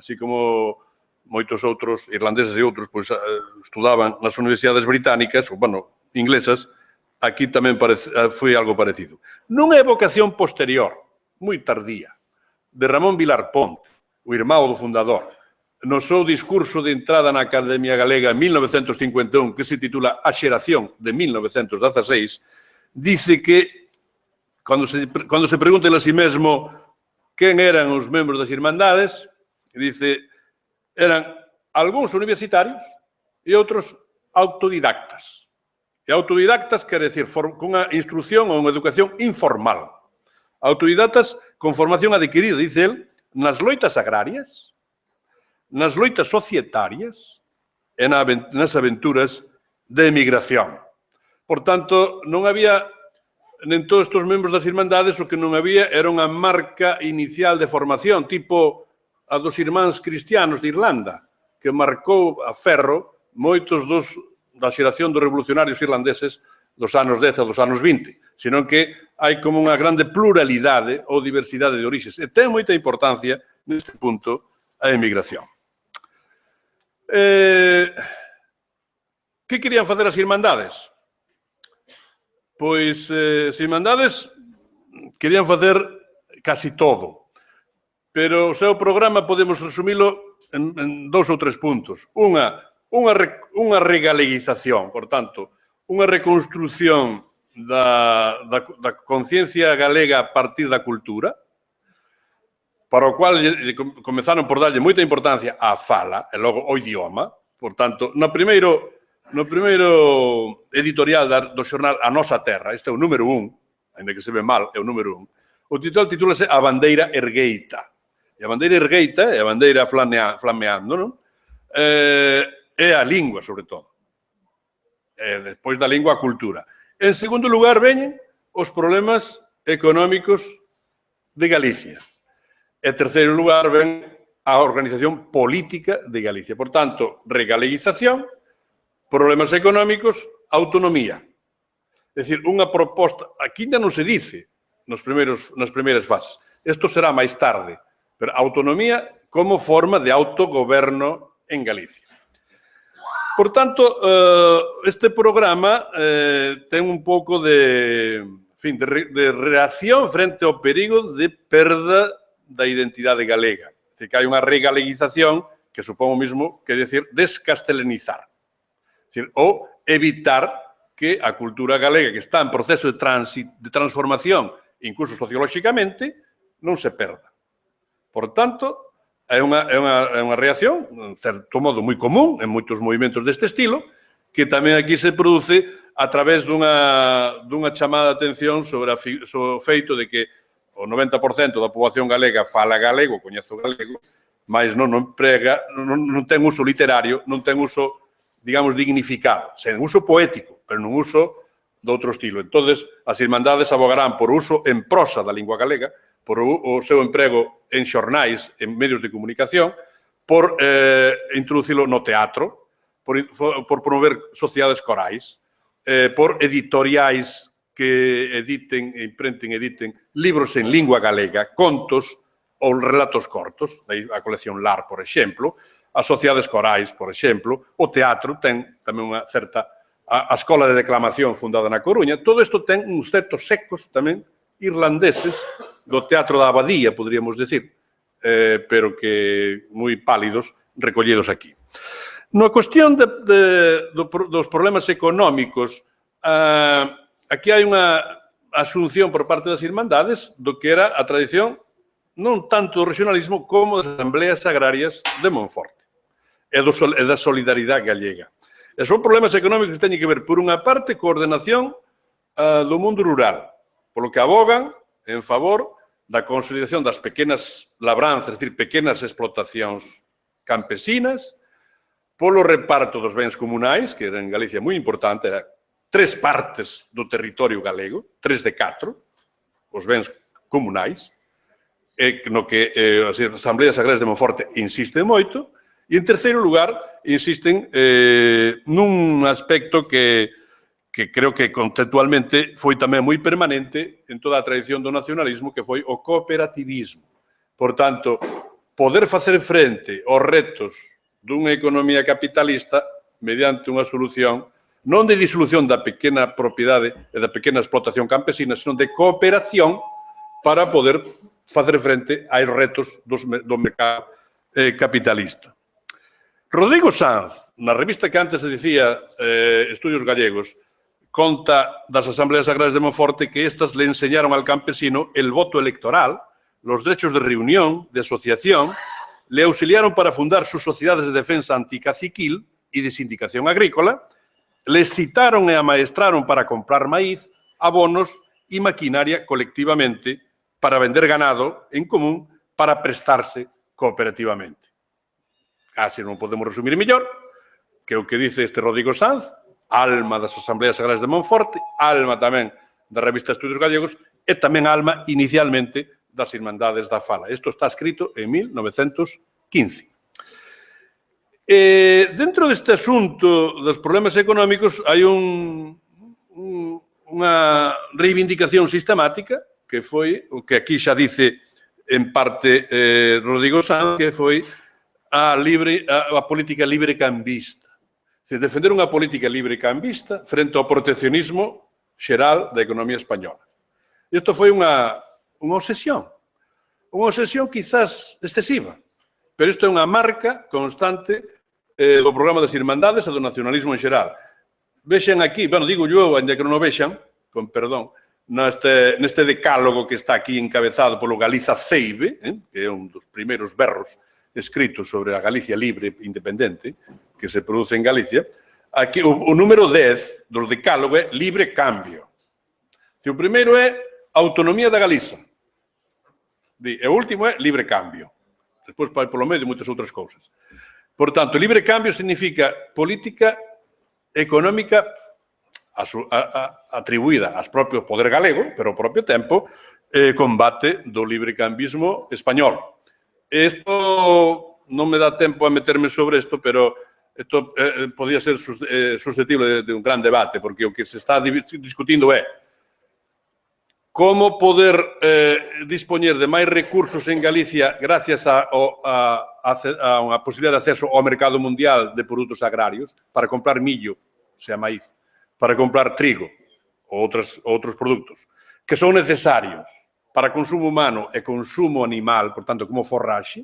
Así como moitos outros irlandeses e outros pois, estudaban nas universidades británicas, ou, bueno, inglesas, aquí tamén foi algo parecido. Nunha evocación posterior, moi tardía, de Ramón Vilar Ponte, o irmão do fundador, no seu discurso de entrada na Academia Galega en 1951, que se titula A xeración de 1916, dice que, cando se pregunta a si mesmo quen eran os membros das Irmandades, dice, eran algúns universitarios e outros autodidactas. E autodidactas quere decir con unha instrucción ou unha educación informal. Autodidactas con formación adquirida, dice el, nas loitas agrarias, nas loitas societarias e nas aventuras de emigración. Por tanto, non había, en todos estes membros das Irmandades, o que non había era unha marca inicial de formación, tipo a dos irmáns cristianos de Irlanda, que marcou a ferro moitos da xeración dos revolucionarios irlandeses dos anos 10 a dos anos 20, senón que hai como unha grande pluralidade ou diversidade de orixes. E ten moita importancia, neste punto, a emigración. Que querían facer as Irmandades? Pois as Irmandades querían facer casi todo, pero o seu programa podemos resumilo en 2 ou 3 puntos. Unha regaleguización, por tanto, unha reconstrucción da conciencia galega a partir da cultura, para o cual comezaron por darlle moita importancia á fala e logo ao idioma. Por tanto, no primeiro editorial do xornal A Nosa Terra, este é o número 1, ainda que se ve mal, é o número 1, o título titúlase A Bandeira Ergueita. E a bandeira ergueita é a bandeira flameando, non? é a lingua, sobre todo. Despois da lingua, a cultura. En segundo lugar, veñen os problemas económicos de Galicia. En terceiro lugar, ven a organización política de Galicia. Por tanto, regaleguización, problemas económicos, autonomía. É dicir, unha proposta, aquí ainda non se dice nas primeiras fases. Isto será máis tarde, pero autonomía como forma de autogoberno en Galicia. Por tanto, este programa ten un pouco de reacción frente ao perigo de perda da identidade galega. É dicir, que hai unha regaleguización que supón o mismo que decir descastelanizar. É dicir, ou evitar que a cultura galega, que está en proceso de transformación, incluso sociolóxicamente, non se perda. Por tanto, é unha reacción, en certo modo, moi común en moitos movimentos deste estilo, que tamén aquí se produce a través dunha chamada de atención sobre o feito de que o 90% da poboación galega fala galego, coñece o galego, mas non emprega, non ten uso literario, non ten uso, digamos, dignificado, sen uso poético, pero non uso de outro estilo. Entón, as irmandades abogarán por uso en prosa da lingua galega, por o seu emprego en xornais, en medios de comunicación, por introducilo no teatro, por promover sociedades corais, por editoriais que editen libros en lingua galega, contos ou relatos cortos, a colección LAR, por exemplo, as sociedades corais, por exemplo, o teatro ten tamén unha certa... A Escola de Declamación fundada na Coruña, todo isto ten uns certos ecos tamén irlandeses do teatro da Abadía, podríamos decir, pero que moi pálidos, recollidos aquí. Na cuestión dos problemas económicos, aquí hai unha asunción por parte das irmandades do que era a tradición non tanto do regionalismo como das asambleas agrarias de Monforte e da solidaridade gallega. E son problemas económicos que teñen que ver, por unha parte, coa ordenación do mundo rural, polo que abogan en favor da consolidación das pequenas labranzas, é dicir, pequenas explotacións campesinas, polo reparto dos bens comunais, que en Galicia moi importante, era 3 partes do territorio galego, 3 de 4, os bens comunais, no que as asambleas agrarias de Monforte insisten moito, e, en terceiro lugar, insisten nun aspecto que creo que conceptualmente foi tamén moi permanente en toda a tradición do nacionalismo, que foi o cooperativismo. Por tanto, poder facer frente aos retos dunha economía capitalista mediante unha solución non de disolución da pequena propiedade e da pequena explotación campesina, senón de cooperación para poder facer frente aos retos do mercado capitalista. Rodrigo Sanz, na revista que antes se dicía Estudios Gallegos, conta das asambleas agrarias de Monforte que estas le enseñaron al campesino el voto electoral, los derechos de reunión, de asociación, le auxiliaron para fundar sus sociedades de defensa anticaciquil y de sindicación agrícola, les citaron e amaestraron para comprar maíz, abonos y maquinaria colectivamente, para vender ganado en común, para prestarse cooperativamente. Así non podemos resumir mellor que o que dice este Rodrigo Sanz, alma das asambleas agrarias de Monforte, alma tamén da revista Estudios Gallegos e tamén alma inicialmente das Irmandades da Fala. Isto está escrito en 1915. Dentro deste asunto dos problemas económicos hai unha reivindicación sistemática que foi o que aquí xa dice en parte Rodrigo Sanz, que foi a política libre cambista. Defender unha política libre cambista frente ao proteccionismo xeral da economía española. Isto foi unha obsesión quizás excesiva, pero isto é unha marca constante do programa das Irmandades e do nacionalismo en xeral. Vexan aquí, digo eu, ainda que non o vexan, con perdón, neste decálogo que está aquí encabezado polo Galiza Ceibe, que é un dos primeiros berros escritos sobre a Galicia libre e independente que se produce en Galicia, aquí o número 10 do decálogo é libre cambio. O primeiro é autonomía da Galiza. E o último é libre cambio. Despois, polo medio, moitas outras cousas. Por tanto, libre cambio significa política económica atribuída ao propio poder galego, pero ao propio tempo combate do librecambismo español. Isto non me dá tempo a meterme sobre isto, pero isto podía ser susceptible de un gran debate, porque o que se está discutindo é como poder dispoñer de máis recursos en Galicia gracias a unha posibilidade de acceso ao mercado mundial de produtos agrarios para comprar millo, sea maíz, para comprar trigo ou outros produtos que son necesarios para consumo humano e consumo animal, por tanto, como forraxe.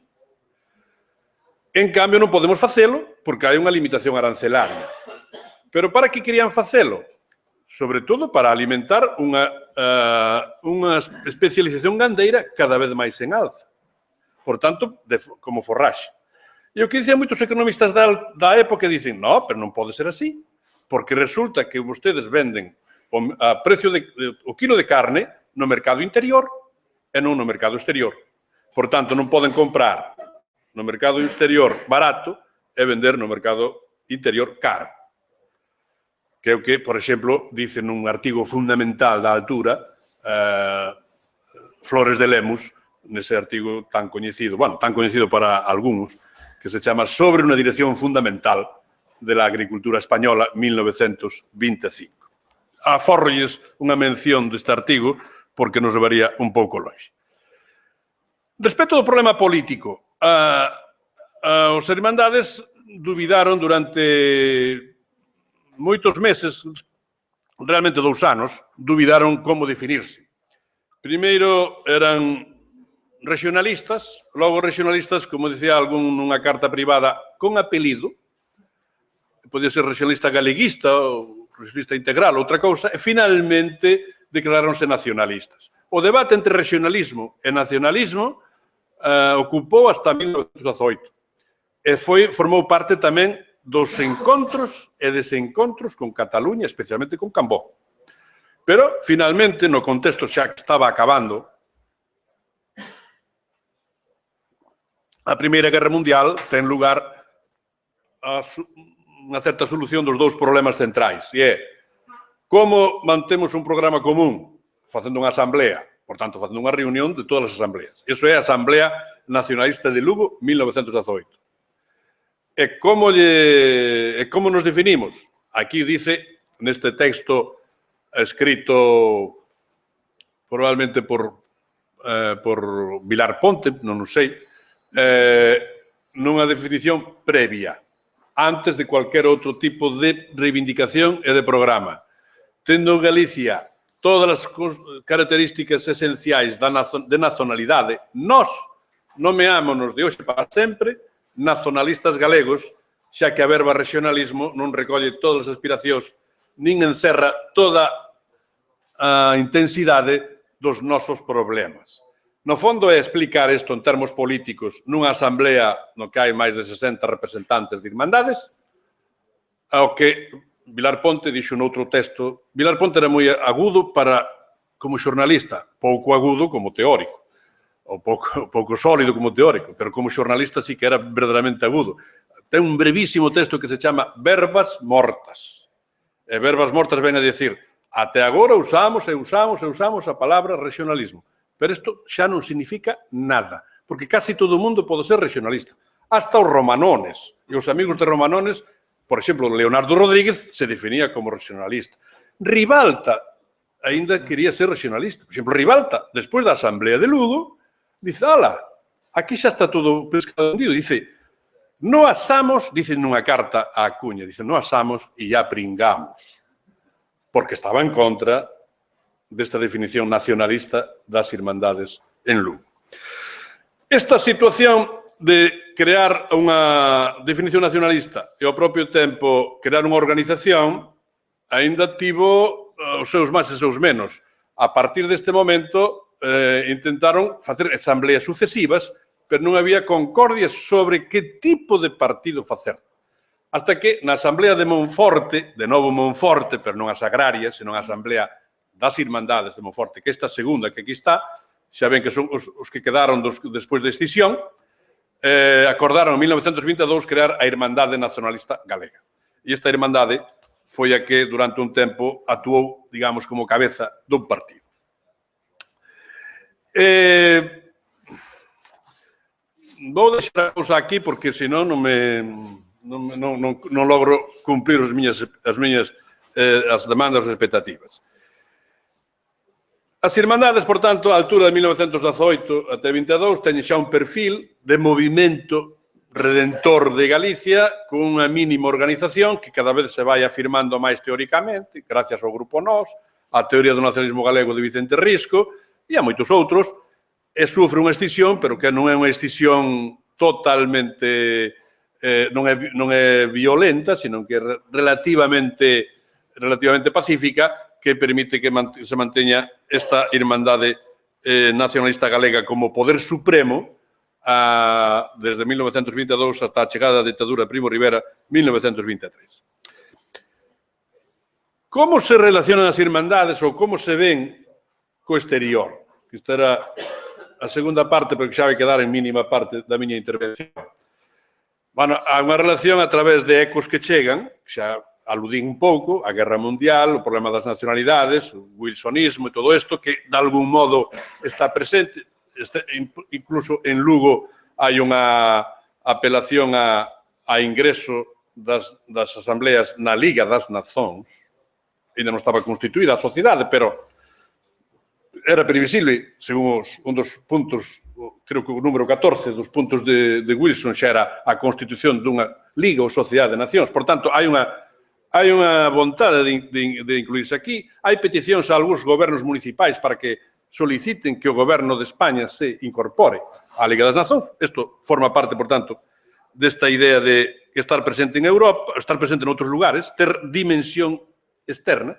En cambio, non podemos facelo porque hai unha limitación arancelaria. Pero para que querían facelo? Sobre todo para alimentar unha especialización gandeira cada vez máis en alza. Por tanto, como forraxe. E o que dicían moitos economistas da época dicen, no, pero non pode ser así, porque resulta que vostedes venden a precio o quilo de carne no mercado interior e non no mercado exterior. Por tanto, non poden comprar no mercado exterior barato e vender no mercado interior caro. Que é o que, por exemplo, dice nun artigo fundamental da altura Flores de Lemus, nese artigo tan coñecido, tan coñecido para algúns, que se chama Sobre unha dirección fundamental de la agricultura española, 1925. Afórrolles unha mención deste artigo porque nos levaría un pouco longe. Respecto do problema político, os Irmandades dubidaron durante moitos meses, realmente 2 anos, dubidaron como definirse. Primeiro eran regionalistas, logo regionalistas, como dicía algún nunha carta privada, con apelido, podía ser regionalista galeguista ou regionalista integral, outra cousa, e finalmente declaráronse nacionalistas. O debate entre regionalismo e nacionalismo ocupou hasta 1918 e formou parte tamén dos encontros e desencontros con Cataluña, especialmente con Cambó. Pero, finalmente, no contexto xa que estaba acabando a Primeira Guerra Mundial, ten lugar unha certa solución dos 2 problemas centrais, e é como mantemos un programa común facendo unha asamblea, por tanto, facendo unha reunión de todas as asambleas. Iso é a Asamblea Nacionalista de Lugo, 1918. E como nos definimos? Aquí dice, neste texto escrito probablemente por Vilar Ponte, non o sei, nunha definición previa, antes de cualquier outro tipo de reivindicación e de programa. Tendo Galicia todas as características esenciais de nacionalidade, nós nomeámonos de hoxe para sempre nacionalistas galegos, xa que a verba regionalismo non recolle todas as aspiracións, nin encerra toda a intensidade dos nosos problemas. No fondo é explicar isto en termos políticos nunha asamblea no que hai máis de 60 representantes de irmandades, ao que Vilar Ponte dixo noutro texto. Vilar Ponte era moi agudo como xornalista, pouco agudo como teórico, ou pouco sólido como teórico, pero como xornalista sí que era verdadeiramente agudo. Ten un brevísimo texto que se chama Verbas Mortas. E verbas mortas ven a dicir, até agora usamos a palabra regionalismo. Pero isto xa non significa nada, porque casi todo o mundo pode ser regionalista. Hasta os romanones, e os amigos de romanones, por exemplo, Leonardo Rodríguez se definía como regionalista. Ribalta ainda quería ser regionalista. Por exemplo, Ribalta, despois da Asamblea de Lugo, dice, ala, aquí xa está todo pescado vendido. Dice, no asamos, dice nunha carta a Acuña, dice, no asamos e ya pringamos. Porque estaba en contra desta definición nacionalista das Irmandades en Lugo. Esta situación de crear unha definición nacionalista e ao propio tempo crear unha organización aínda tivo os seus máis e os seus menos. A partir deste momento intentaron facer asambleas sucesivas, pero non había concordia sobre que tipo de partido facer. Hasta que na Asamblea de Monforte, de novo Monforte, pero non as agrarias, senón a Asamblea das Irmandades de Monforte, que esta segunda que aquí está, xa ven que son os que quedaron despois da escisión, acordaron en 1922 crear a Irmandade Nacionalista Galega. E esta Irmandade foi a que durante un tempo actuou, digamos, como cabeza dun partido. Vou deixar a cousa aquí porque senón non logro cumplir as demandas e expectativas. As Irmandades, por tanto, a altura de 1918 até 22, teñen xa un perfil de movimento redentor de Galicia con unha mínima organización que cada vez se vai afirmando máis teóricamente, gracias ao Grupo Nós, a teoría do nacionalismo galego de Vicente Risco e a moitos outros, e sufre unha extinción, pero que non é unha extinción totalmente, non é violenta, sino que é relativamente pacífica, que permite que se manteña esta Irmandade Nacionalista Galega como poder supremo desde 1922 hasta a chegada da ditadura de Primo Rivera, 1923. Como se relacionan as irmandades ou como se ven co exterior? Isto era a segunda parte, pero que xa vai quedar en mínima parte da miña intervención. Bueno, há unha relación a través de ecos que chegan, que xa aludín un pouco, a Guerra Mundial, o problema das nacionalidades, o wilsonismo e todo isto, que de algún modo está presente. Incluso en Lugo hai unha apelación a ingreso das asambleas na Liga das Nazóns. Ainda non estaba constituída a sociedade, pero era previsible, según un dos puntos, creo que o número 14 dos puntos de Wilson xa era a constitución dunha Liga ou Sociedade de Nacións. Por tanto, hai unha vontade de incluirse aquí. Hai peticións a algúns gobernos municipais para que soliciten que o goberno de España se incorpore á Liga das Nazóns. Isto forma parte, por tanto, desta idea de estar presente en Europa, estar presente en outros lugares, ter dimensión externa.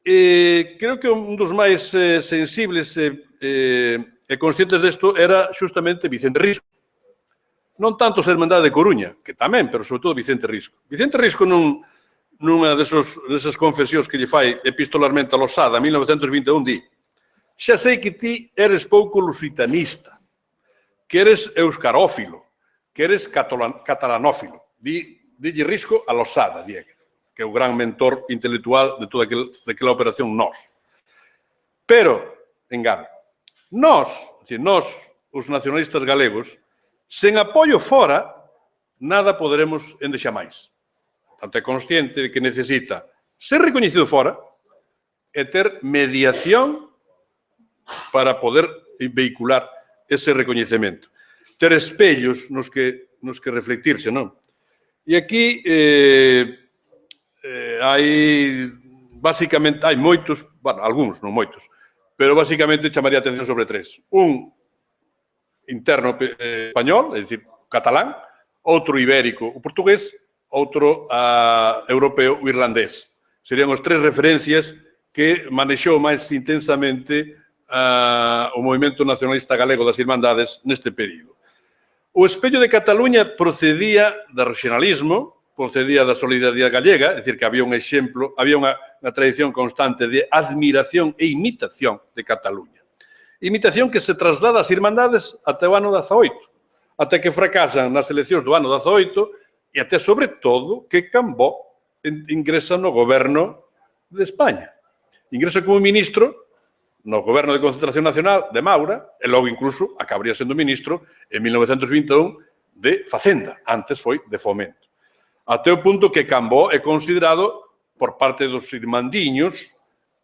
Creo que un dos máis sensibles e conscientes desto era xustamente Vicente Risco. Non tanto a Irmandade de Coruña, que tamén, pero sobre todo Vicente Risco. Vicente Risco nunha desas confesións que lle fai epistolarmente a Losada, en 1921, di: xa sei que ti eres pouco lusitanista, que eres euskarófilo, que eres catalanófilo. Dille Risco a Losada, Dieguez, que é o gran mentor intelectual de toda aquela operación Nós. Pero, engade, nós, os nacionalistas galegos, sen apoio fora, nada poderemos endexamais. Tanto é consciente de que necesita ser recoñecido fora e ter mediación para poder vehicular ese recoñecemento. Ter espellos nos que reflectirse, non? E aquí hai moitos, bueno, algúns, non moitos, pero basicamente chamaría a atención sobre tres. Un interno español, é dicir, catalán, outro ibérico, o portugués, outro europeo, o irlandés. Serían os tres referencias que manexou máis intensamente o movimento nacionalista galego das Irmandades neste período. O espello de Cataluña procedía do regionalismo, procedía da solidaridade gallega, é dicir, que había un exemplo, había unha tradición constante de admiración e imitación de Cataluña. Imitación que se traslada ás Irmandades até o ano 18, até que fracasan nas eleccións do ano 18 e até, sobre todo, que Cambó ingresa no goberno de España. Ingresa como ministro no goberno de Concentración Nacional de Maura e logo incluso acabaría sendo ministro en 1921 de Facenda. Antes foi de Fomento. Até o punto que Cambó é considerado por parte dos irmandiños,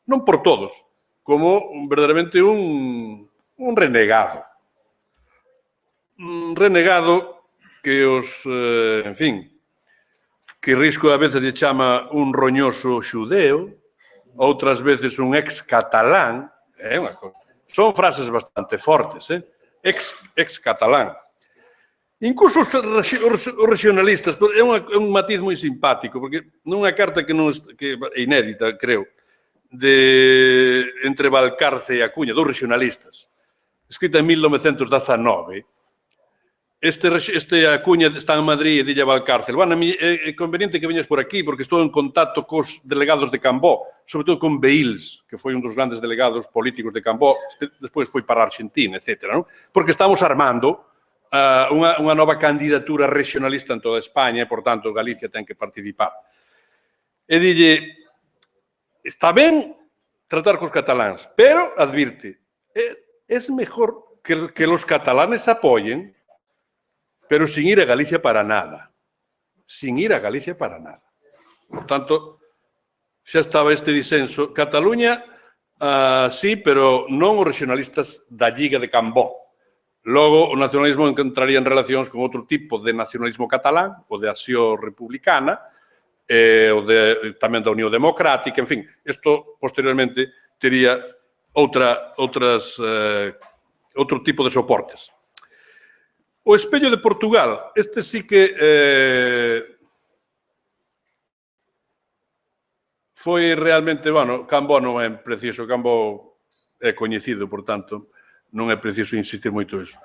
non por todos, como verdadeiramente un renegado. Un renegado que que Risco a veces lle chama un roñoso xudeo, outras veces un ex-catalán, son frases bastante fortes, ex-catalán. Incluso os regionalistas, é un matiz moi simpático, porque nunha carta que é inédita, creo, entre Valcarce e Acuña, dos regionalistas, escrita en 1919, este Acuña está en Madrid e dille a Valcárcel: bueno, é conveniente que veñas por aquí porque estou en contacto cos delegados de Cambó, sobre todo con Beils, que foi un dos grandes delegados políticos de Cambó, despois foi para a Argentina, etc. Porque estamos armando unha nova candidatura regionalista en toda España e, por tanto, Galicia ten que participar. E dille, está ben tratar cos cataláns, pero, advirte, es mejor que los catalanes apoyen, pero sin ir a Galicia para nada. Sin ir a Galicia para nada. Por tanto, xa estaba este disenso. Cataluña, sí, pero non os regionalistas da Lliga de Cambó. Logo, o nacionalismo entraría en relacións con outro tipo de nacionalismo catalán, o de Acción Republicana, o tamén da Unión Democrática, en fin, isto posteriormente tería outro tipo de soportes. O espello de Portugal, este sí que foi realmente, bueno, Cambó non é preciso, Cambó é coñecido, por tanto, non é preciso insistir moito iso.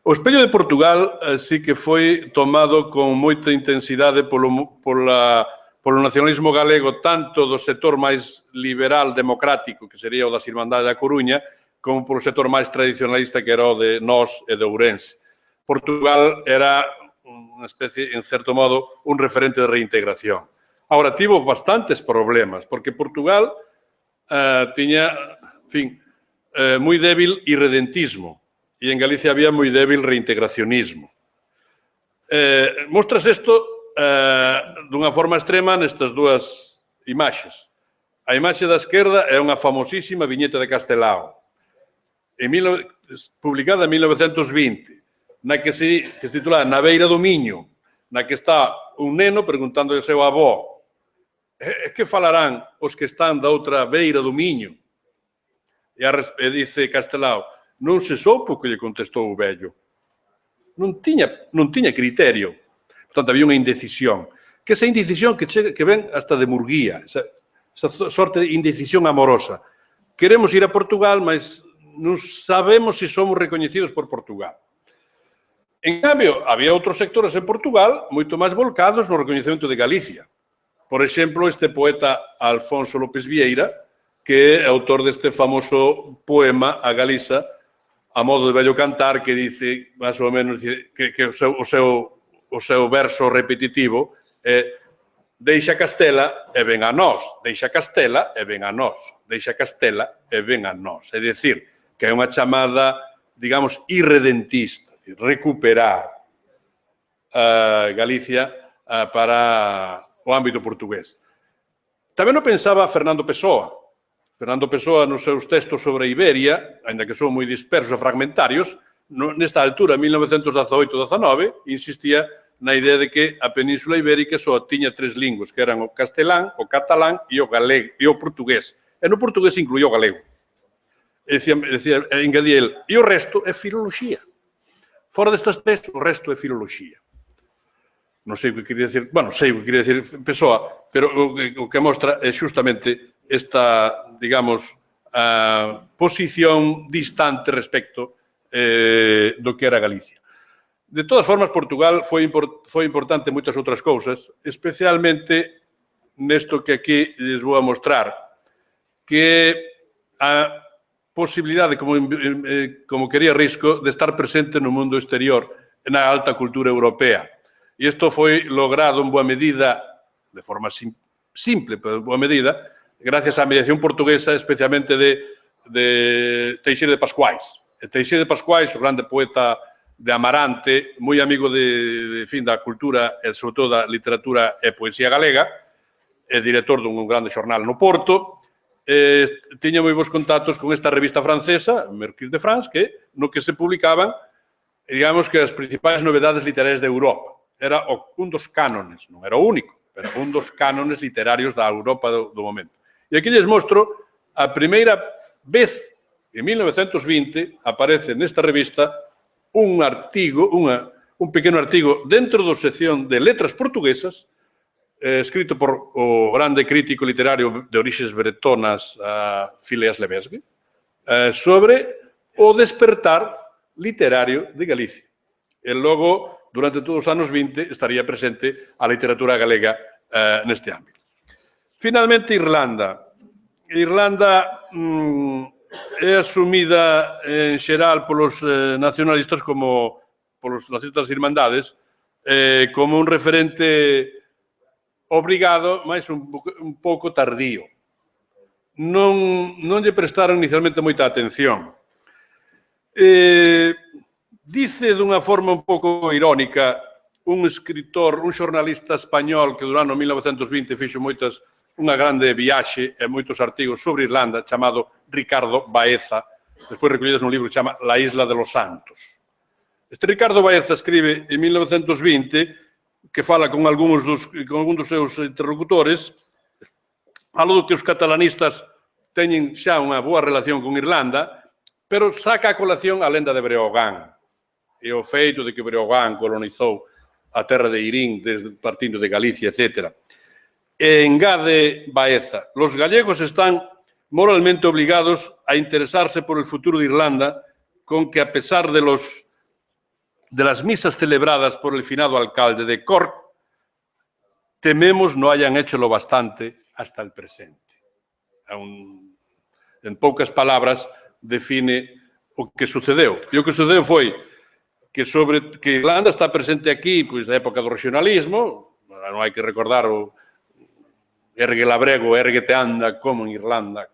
O espello de Portugal sí que foi tomado con moita intensidade polo nacionalismo galego, tanto do sector máis liberal democrático, que sería o das Irmandades da Coruña, como polo sector máis tradicionalista, que era o de Nós e de Ourense. Portugal era unha especie, en certo modo, un referente de reintegración. Ahora, tivo bastantes problemas, porque Portugal tiña, en fin, moi débil irredentismo, e en Galicia había moi débil reintegracionismo. Mostras isto dunha forma extrema nestas dúas imaxes. A imaxe da esquerda é unha famosísima viñeta de Castelao, publicada en 1920, na que se titula Na beira do Miño, na que está un neno preguntando ao seu avó que falarán os que están da outra beira do Miño? E dice Castelao, non se soupo que lle contestou o vello. Non tiña criterio. Portanto, había unha indecisión. Que esa indecisión que ven hasta de Murguía, esa sorte de indecisión amorosa. Queremos ir a Portugal, mas non sabemos se somos recoñecidos por Portugal. En cambio, había outros sectores en Portugal moito máis volcados no recoñecemento de Galicia. Por exemplo, este poeta Alfonso López Vieira, que é autor deste famoso poema a Galiza, a modo de vello cantar, que dice, máis ou menos, que o seu verso repetitivo é deixa Castela e ven a nós, deixa Castela e ven a nós, deixa Castela e ven a nós. É dicir, que é unha chamada, digamos, irredentista, recuperar Galicia para o ámbito portugués. Tamén o pensaba Fernando Pessoa. Fernando Pessoa, nos seus textos sobre Iberia, ainda que son moi dispersos e fragmentarios, nesta altura, 1918-19, insistía na idea de que a Península Ibérica só tiña tres linguas, que eran o castelán, o catalán e o galego, e o portugués. E no portugués incluía o galego. Engadía el, e o resto é filoloxía. Fora destas tres, o resto é filoloxía. Non sei o que quería decir, bueno, sei o que quería decir Pessoa, pero o que mostra é justamente esta, digamos, posición distante respecto do que era Galicia. De todas formas, Portugal foi importante en moitas outras cousas, especialmente nesto que aquí les vou a mostrar, que a posibilidade, como quería Risco, de estar presente no mundo exterior, na alta cultura europea. E isto foi logrado en boa medida, de forma simple, pero en boa medida, gracias á mediación portuguesa, especialmente de Teixeira de Pascuais. Teixeira de Pascuais, o grande poeta de Amarante, moi amigo da cultura e, sobre todo, da literatura e poesía galega, é director dun grande xornal no Porto, tiña moi bons contactos con esta revista francesa, Mercure de France, no que se publicaban, digamos, que as principais novedades literarias de Europa. Era un dos cánones, non era o único, pero un dos cánones literarios da Europa do momento. E aquí les mostro a primeira vez, en 1920, aparece nesta revista un pequeno artigo dentro da sección de letras portuguesas, escrito por o grande crítico literario de orixes bretonas, Phileas Lebesgue, sobre o despertar literario de Galicia. E logo, durante todos os anos 20, estaría presente a literatura galega neste ámbito. Finalmente, Irlanda. Irlanda é asumida en xeral polos nacionalistas como polas distintas irmandades como un referente obrigado, mas un pouco tardío. Non lle prestaron inicialmente moita atención. Dice dunha forma un pouco irónica un escritor, un xornalista español que durante o 1920 fixo unha grande viaxe e moitos artigos sobre Irlanda, chamado Ricardo Baeza, despois recollidos nun libro que chama La Isla de los Santos. Este Ricardo Baeza escribe en 1920 que fala con algún dos seus interlocutores, fala do que os catalanistas teñen xa unha boa relación con Irlanda, pero saca a colación a lenda de Breogán e o feito de que Breogán colonizou a terra de Irín, partindo de Galicia, etc. E engade Baeza, los gallegos están moralmente obligados a interesarse por el futuro de Irlanda, con que a pesar de las misas celebradas por el finado alcalde de Cork, tememos no hayan hecho lo bastante hasta el presente. En poucas palabras, define o que sucedeu. E o que sucedeu foi que Irlanda está presente aquí pois da época do regionalismo, non hai que recordar o ergue labrego, ergue te anda, como en Irlanda,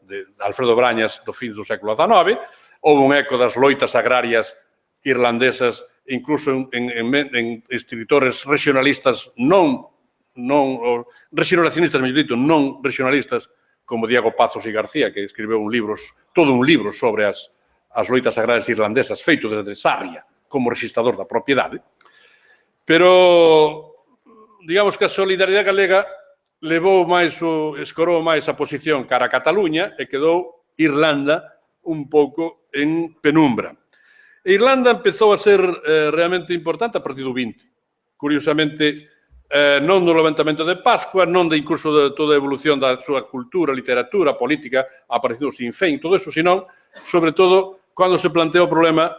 de Alfredo Brañas do fin do século XIX, houve un eco das loitas agrarias irlandesas, incluso en escritores regionalistas regionalizacionistas, mellor dito, non regionalistas, como Diego Pazos e García, que escribeu todo un libro sobre as loitas agrarias irlandesas, feito desde Sarria, como registrador da propiedade. Pero, digamos que a solidaridade galega escorou máis a posición cara a Cataluña e quedou Irlanda un pouco en penumbra. Irlanda empezou a ser realmente importante a partir do 20. Curiosamente, non do levantamento de Pascua, non de incluso de toda a evolución da súa cultura, literatura, política, aparecido o Sinn Féin, todo eso, senón, sobre todo, cando se planteou o problema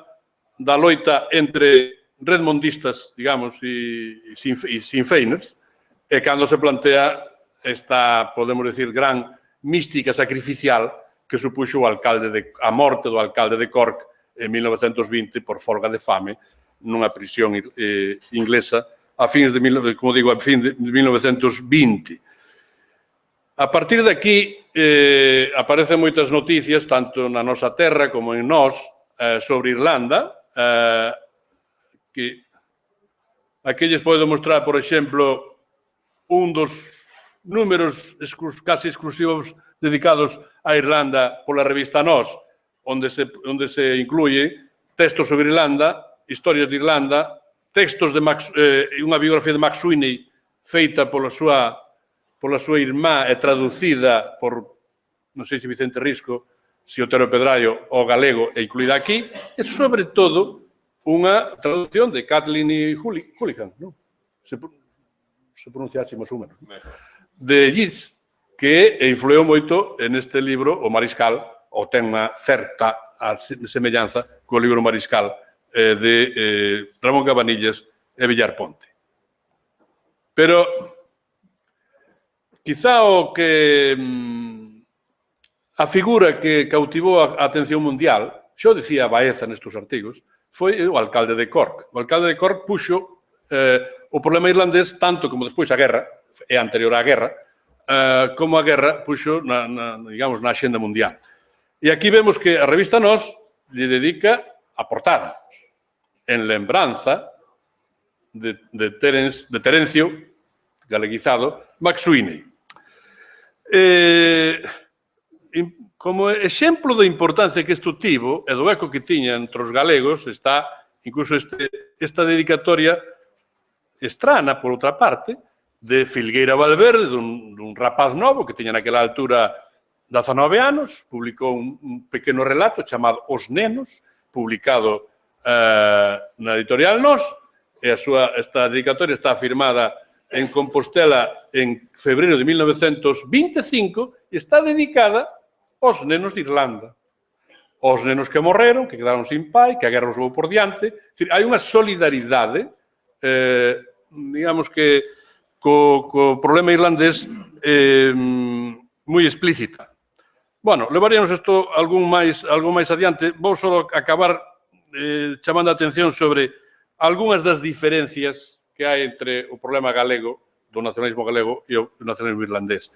da loita entre redmondistas, digamos, e Sinn Féiners, e cando se plantea esta, podemos decir, gran mística sacrificial que supuxo a morte do alcalde de Cork en 1920 por folga de fame nunha prisión inglesa a fin de 1920. A partir de aquí aparecen moitas noticias, tanto na nosa terra como en nós, sobre Irlanda, que aquí lles podo mostrar, por exemplo, un dos números casi exclusivos dedicados a Irlanda pola revista Nós, onde se incluye textos sobre Irlanda, historias de Irlanda, textos de unha biografía de Max Sweeney feita pola súa irmá e traducida por, non sei se Vicente Risco, se Otero Pedraio ou galego e incluída aquí, e sobre todo unha traducción de Kathleen e Houlihan, non? Se pronuncia así, máis ou menos. De Yeats, que influeu moito en este libro, o Mariscal, ou ten unha certa semellanza co libro Mariscal de Ramón Cabanillas e Villar Ponte. Pero, quizá a figura que cautivou a atención mundial, xo decía Baeza nestes artigos, foi o alcalde de Cork. O alcalde de Cork puxo o problema irlandés tanto como despois a guerra, é anterior á guerra, como a guerra puxo na axenda mundial. E aquí vemos que a revista Nós lle dedica a portada en lembranza de Terencio, galeguizado, Max Sweeney. Como exemplo da importancia que isto tivo e do eco que tiña entre os galegos está incluso esta dedicatoria estrana, por outra parte, de Filgueira Valverde, dun rapaz novo que tiña naquela altura 19 anos, publicou un pequeno relato chamado Os Nenos, publicado na editorial Nós, e esta dedicatoria está firmada en Compostela en febreiro de 1925 e está dedicada aos nenos de Irlanda. Aos nenos que morreron, que quedaron sin pai, que a guerra os levou por diante. Hai unha solidaridade, digamos que, co problema irlandés moi explícita. Bueno, levaríamos isto algo máis adiante. Vou só acabar chamando a atención sobre algunhas das diferencias que hai entre o problema galego, do nacionalismo galego e o nacionalismo irlandés,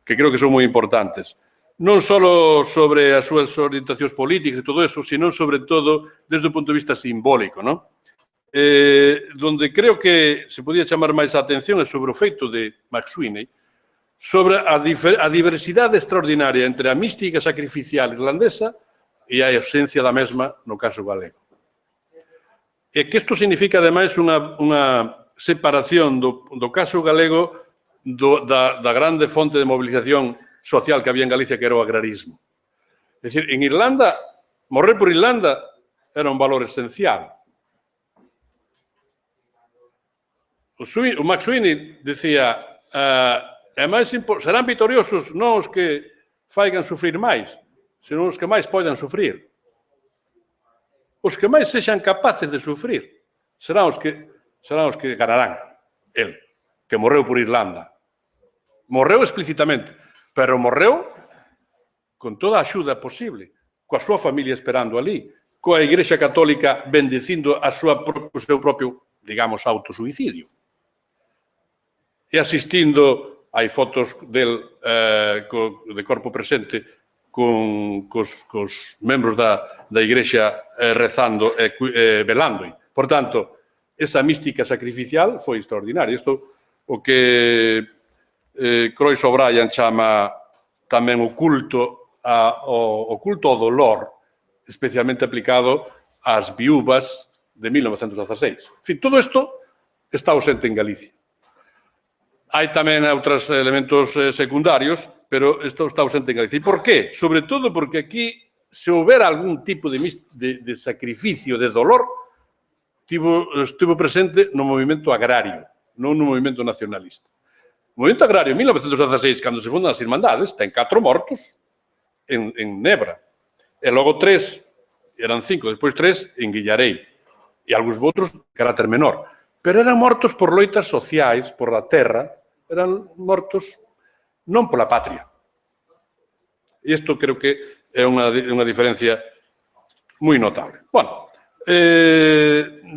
que creo que son moi importantes. Non só sobre as súas orientacións políticas e todo eso, sino sobre todo desde o punto de vista simbólico, non? Donde creo que se podía chamar máis a atención é sobre o feito de McSweeney, sobre a diversidade extraordinaria entre a mística sacrificial irlandesa e a ausencia da mesma no caso galego. E que isto significa, ademais, unha separación do caso galego da grande fonte de movilización social que había en Galicia, que era o agrarismo. É dicir, en Irlanda, morrer por Irlanda era un valor esencial. O McSweeney dicía serán vitoriosos non os que faigan sufrir máis, senón os que máis poidan sufrir. Os que máis sexan capaces de sufrir serán os que ganarán. El, que morreu por Irlanda. Morreu explícitamente, pero morreu con toda a axuda posible, coa súa familia esperando ali, coa Igrexa Católica bendicindo o seu propio, digamos, autosuicidio. E asistindo, hai fotos del de corpo presente cos membros da Igrexa rezando e velando. Por tanto, esa mística sacrificial foi extraordinaria. Isto o que Croix O'Brien chama tamén o culto ao dolor, especialmente aplicado ás viúvas de 1916. En fin, todo isto está ausente en Galicia. Hai tamén outros elementos secundarios, pero isto está ausente en Galicia. E por qué? Sobre todo porque aquí, se houber algún tipo de sacrificio, de dolor, estivo presente no movimento agrario, non no movimento nacionalista. O movimento agrario, en 1916, cando se fundan as Irmandades, ten 4 mortos en Nebra. E logo 3, eran 5, despois 3 en Guillarei. E algúns outros de carácter menor. Pero eran mortos por loitas sociais, por a terra, eran mortos non pola patria. E isto creo que é unha diferencia moi notable. Bueno,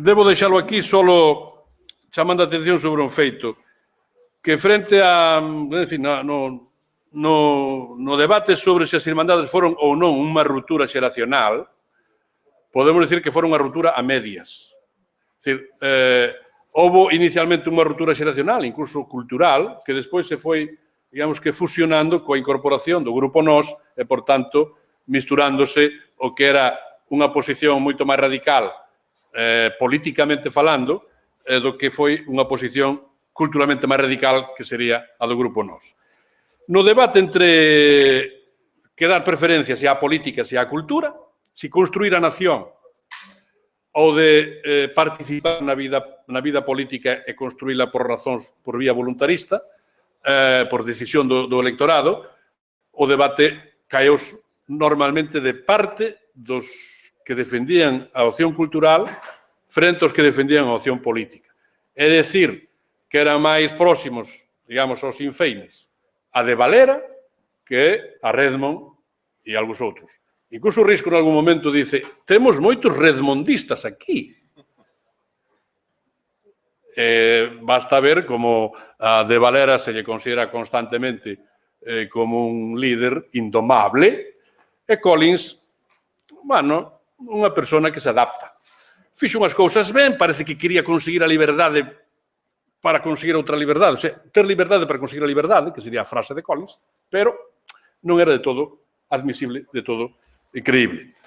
debo deixalo aquí solo chamando a atención sobre un feito que frente a, en fin, no debate sobre se as Irmandades foron ou non unha ruptura xeracional, podemos dicir que foron unha ruptura a medias. É dicir, houbo inicialmente unha ruptura xeracional, incluso cultural, que despois se foi, digamos que, fusionando coa incorporación do Grupo Nós e, por tanto, misturándose o que era unha posición moito máis radical políticamente falando do que foi unha posición culturalmente máis radical que sería a do Grupo Nós. No debate entre que dar preferencia se á política se á cultura, se construir a nación ou de participar na vida política e construíla por razóns, por vía voluntarista, por decisión do electorado, o debate caeu normalmente de parte dos que defendían a opción cultural frente aos que defendían a opción política. É dicir, que eran máis próximos, digamos, aos infeimes, a de Valera que a Redmond e algúns outros. Incluso o Risco, en algún momento, dice temos moitos redmondistas aquí. Basta ver como a de Valera se lle considera constantemente como un líder indomable e Collins, bueno, unha persona que se adapta. Fixo unhas cousas ben, parece que quería conseguir a liberdade para conseguir outra liberdade, ou sea, ter liberdade para conseguir a liberdade, que sería a frase de Collins, pero non era de todo admisible, de todo increíble.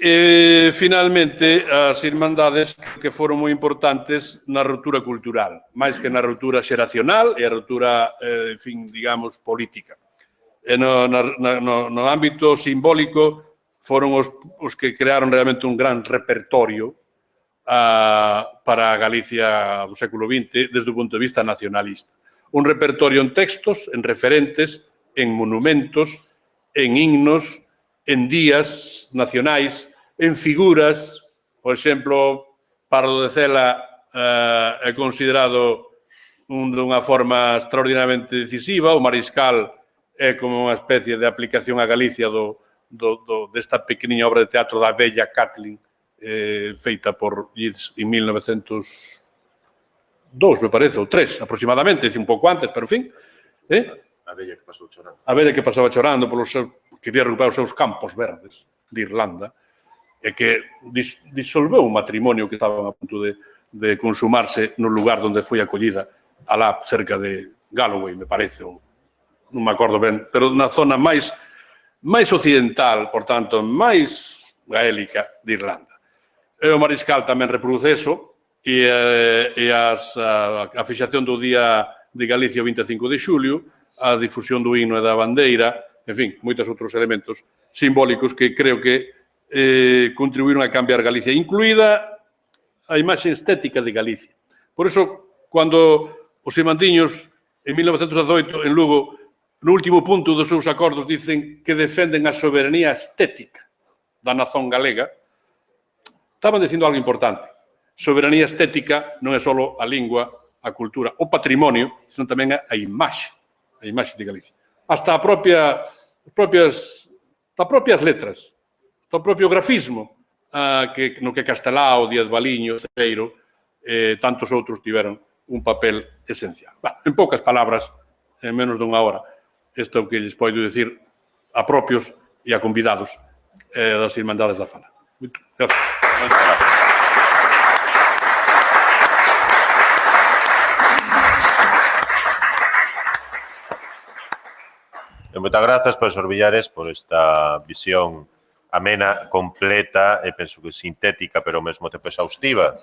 E, finalmente, as Irmandades que foron moi importantes na ruptura cultural, máis que na ruptura xeracional e a ruptura, en fin, digamos, política. E no ámbito simbólico foron os que crearon realmente un gran repertorio para a Galicia do século XX desde o punto de vista nacionalista. Un repertorio en textos, en referentes, en monumentos, en himnos, en días nacionais, en figuras. Por exemplo, Pardo de Cela é considerado dunha forma extraordinariamente decisiva. O Mariscal é como unha especie de aplicación a Galicia desta pequeniña obra de teatro da bella Kathleen feita por Yeats en 1902, me parece, ou 3, aproximadamente, un pouco antes, pero en fin. A vella que pasou chorando. A vella que pasaba chorando polos seus, quería recuperar os seus campos verdes de Irlanda, e que disolveu un matrimonio que estaban a punto de consumarse no lugar onde foi acollida, alá cerca de Galloway, me parece, ou non me acordo ben, pero na zona máis occidental, por tanto, máis gaélica de Irlanda. E o Mariscal tamén reproduce eso, e a fixación do Día de Galicia o 25 de xulio, a difusión do himno e da bandeira, en fin, moitos outros elementos simbólicos que creo que contribuíron a cambiar Galicia, incluída a imaxe estética de Galicia. Por iso, cando os irmandiños, en 1918, en Lugo, no último punto dos seus acordos, dicen que defenden a soberanía estética da nazón galega, estaban dicindo algo importante. Soberanía estética non é só a lingua, a cultura, o patrimonio, senón tamén a imaxe de Galicia. Hasta as propias letras, o propio grafismo, no que Castelao, Díaz Baliño, Cedeiro, tantos outros tiveron un papel esencial. En poucas palabras, en menos dunha hora, isto é o que lles podo dicir a propios e a convidados das Irmandades da Fala. Moito gracias. Moitas grazas, profesor Villares, por esta visión amena, completa e penso que sintética, pero ao mesmo tempo exhaustiva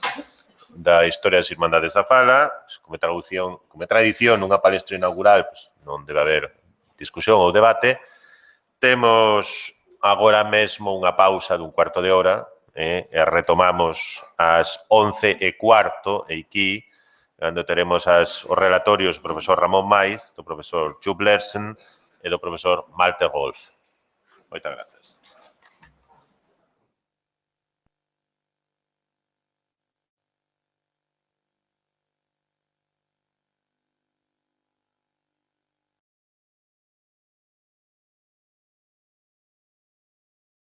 da historia das Irmandades da Fala. Como tradición nunha palestra inaugural, non debe haber discusión ou debate. Temos agora mesmo unha pausa dun cuarto de hora e retomamos ás 11:15 e aquí, cando teremos os relatorios do profesor Ramón Maiz, do profesor Jupp Lersen e do profesor Malte Rolf. Moitas grazas.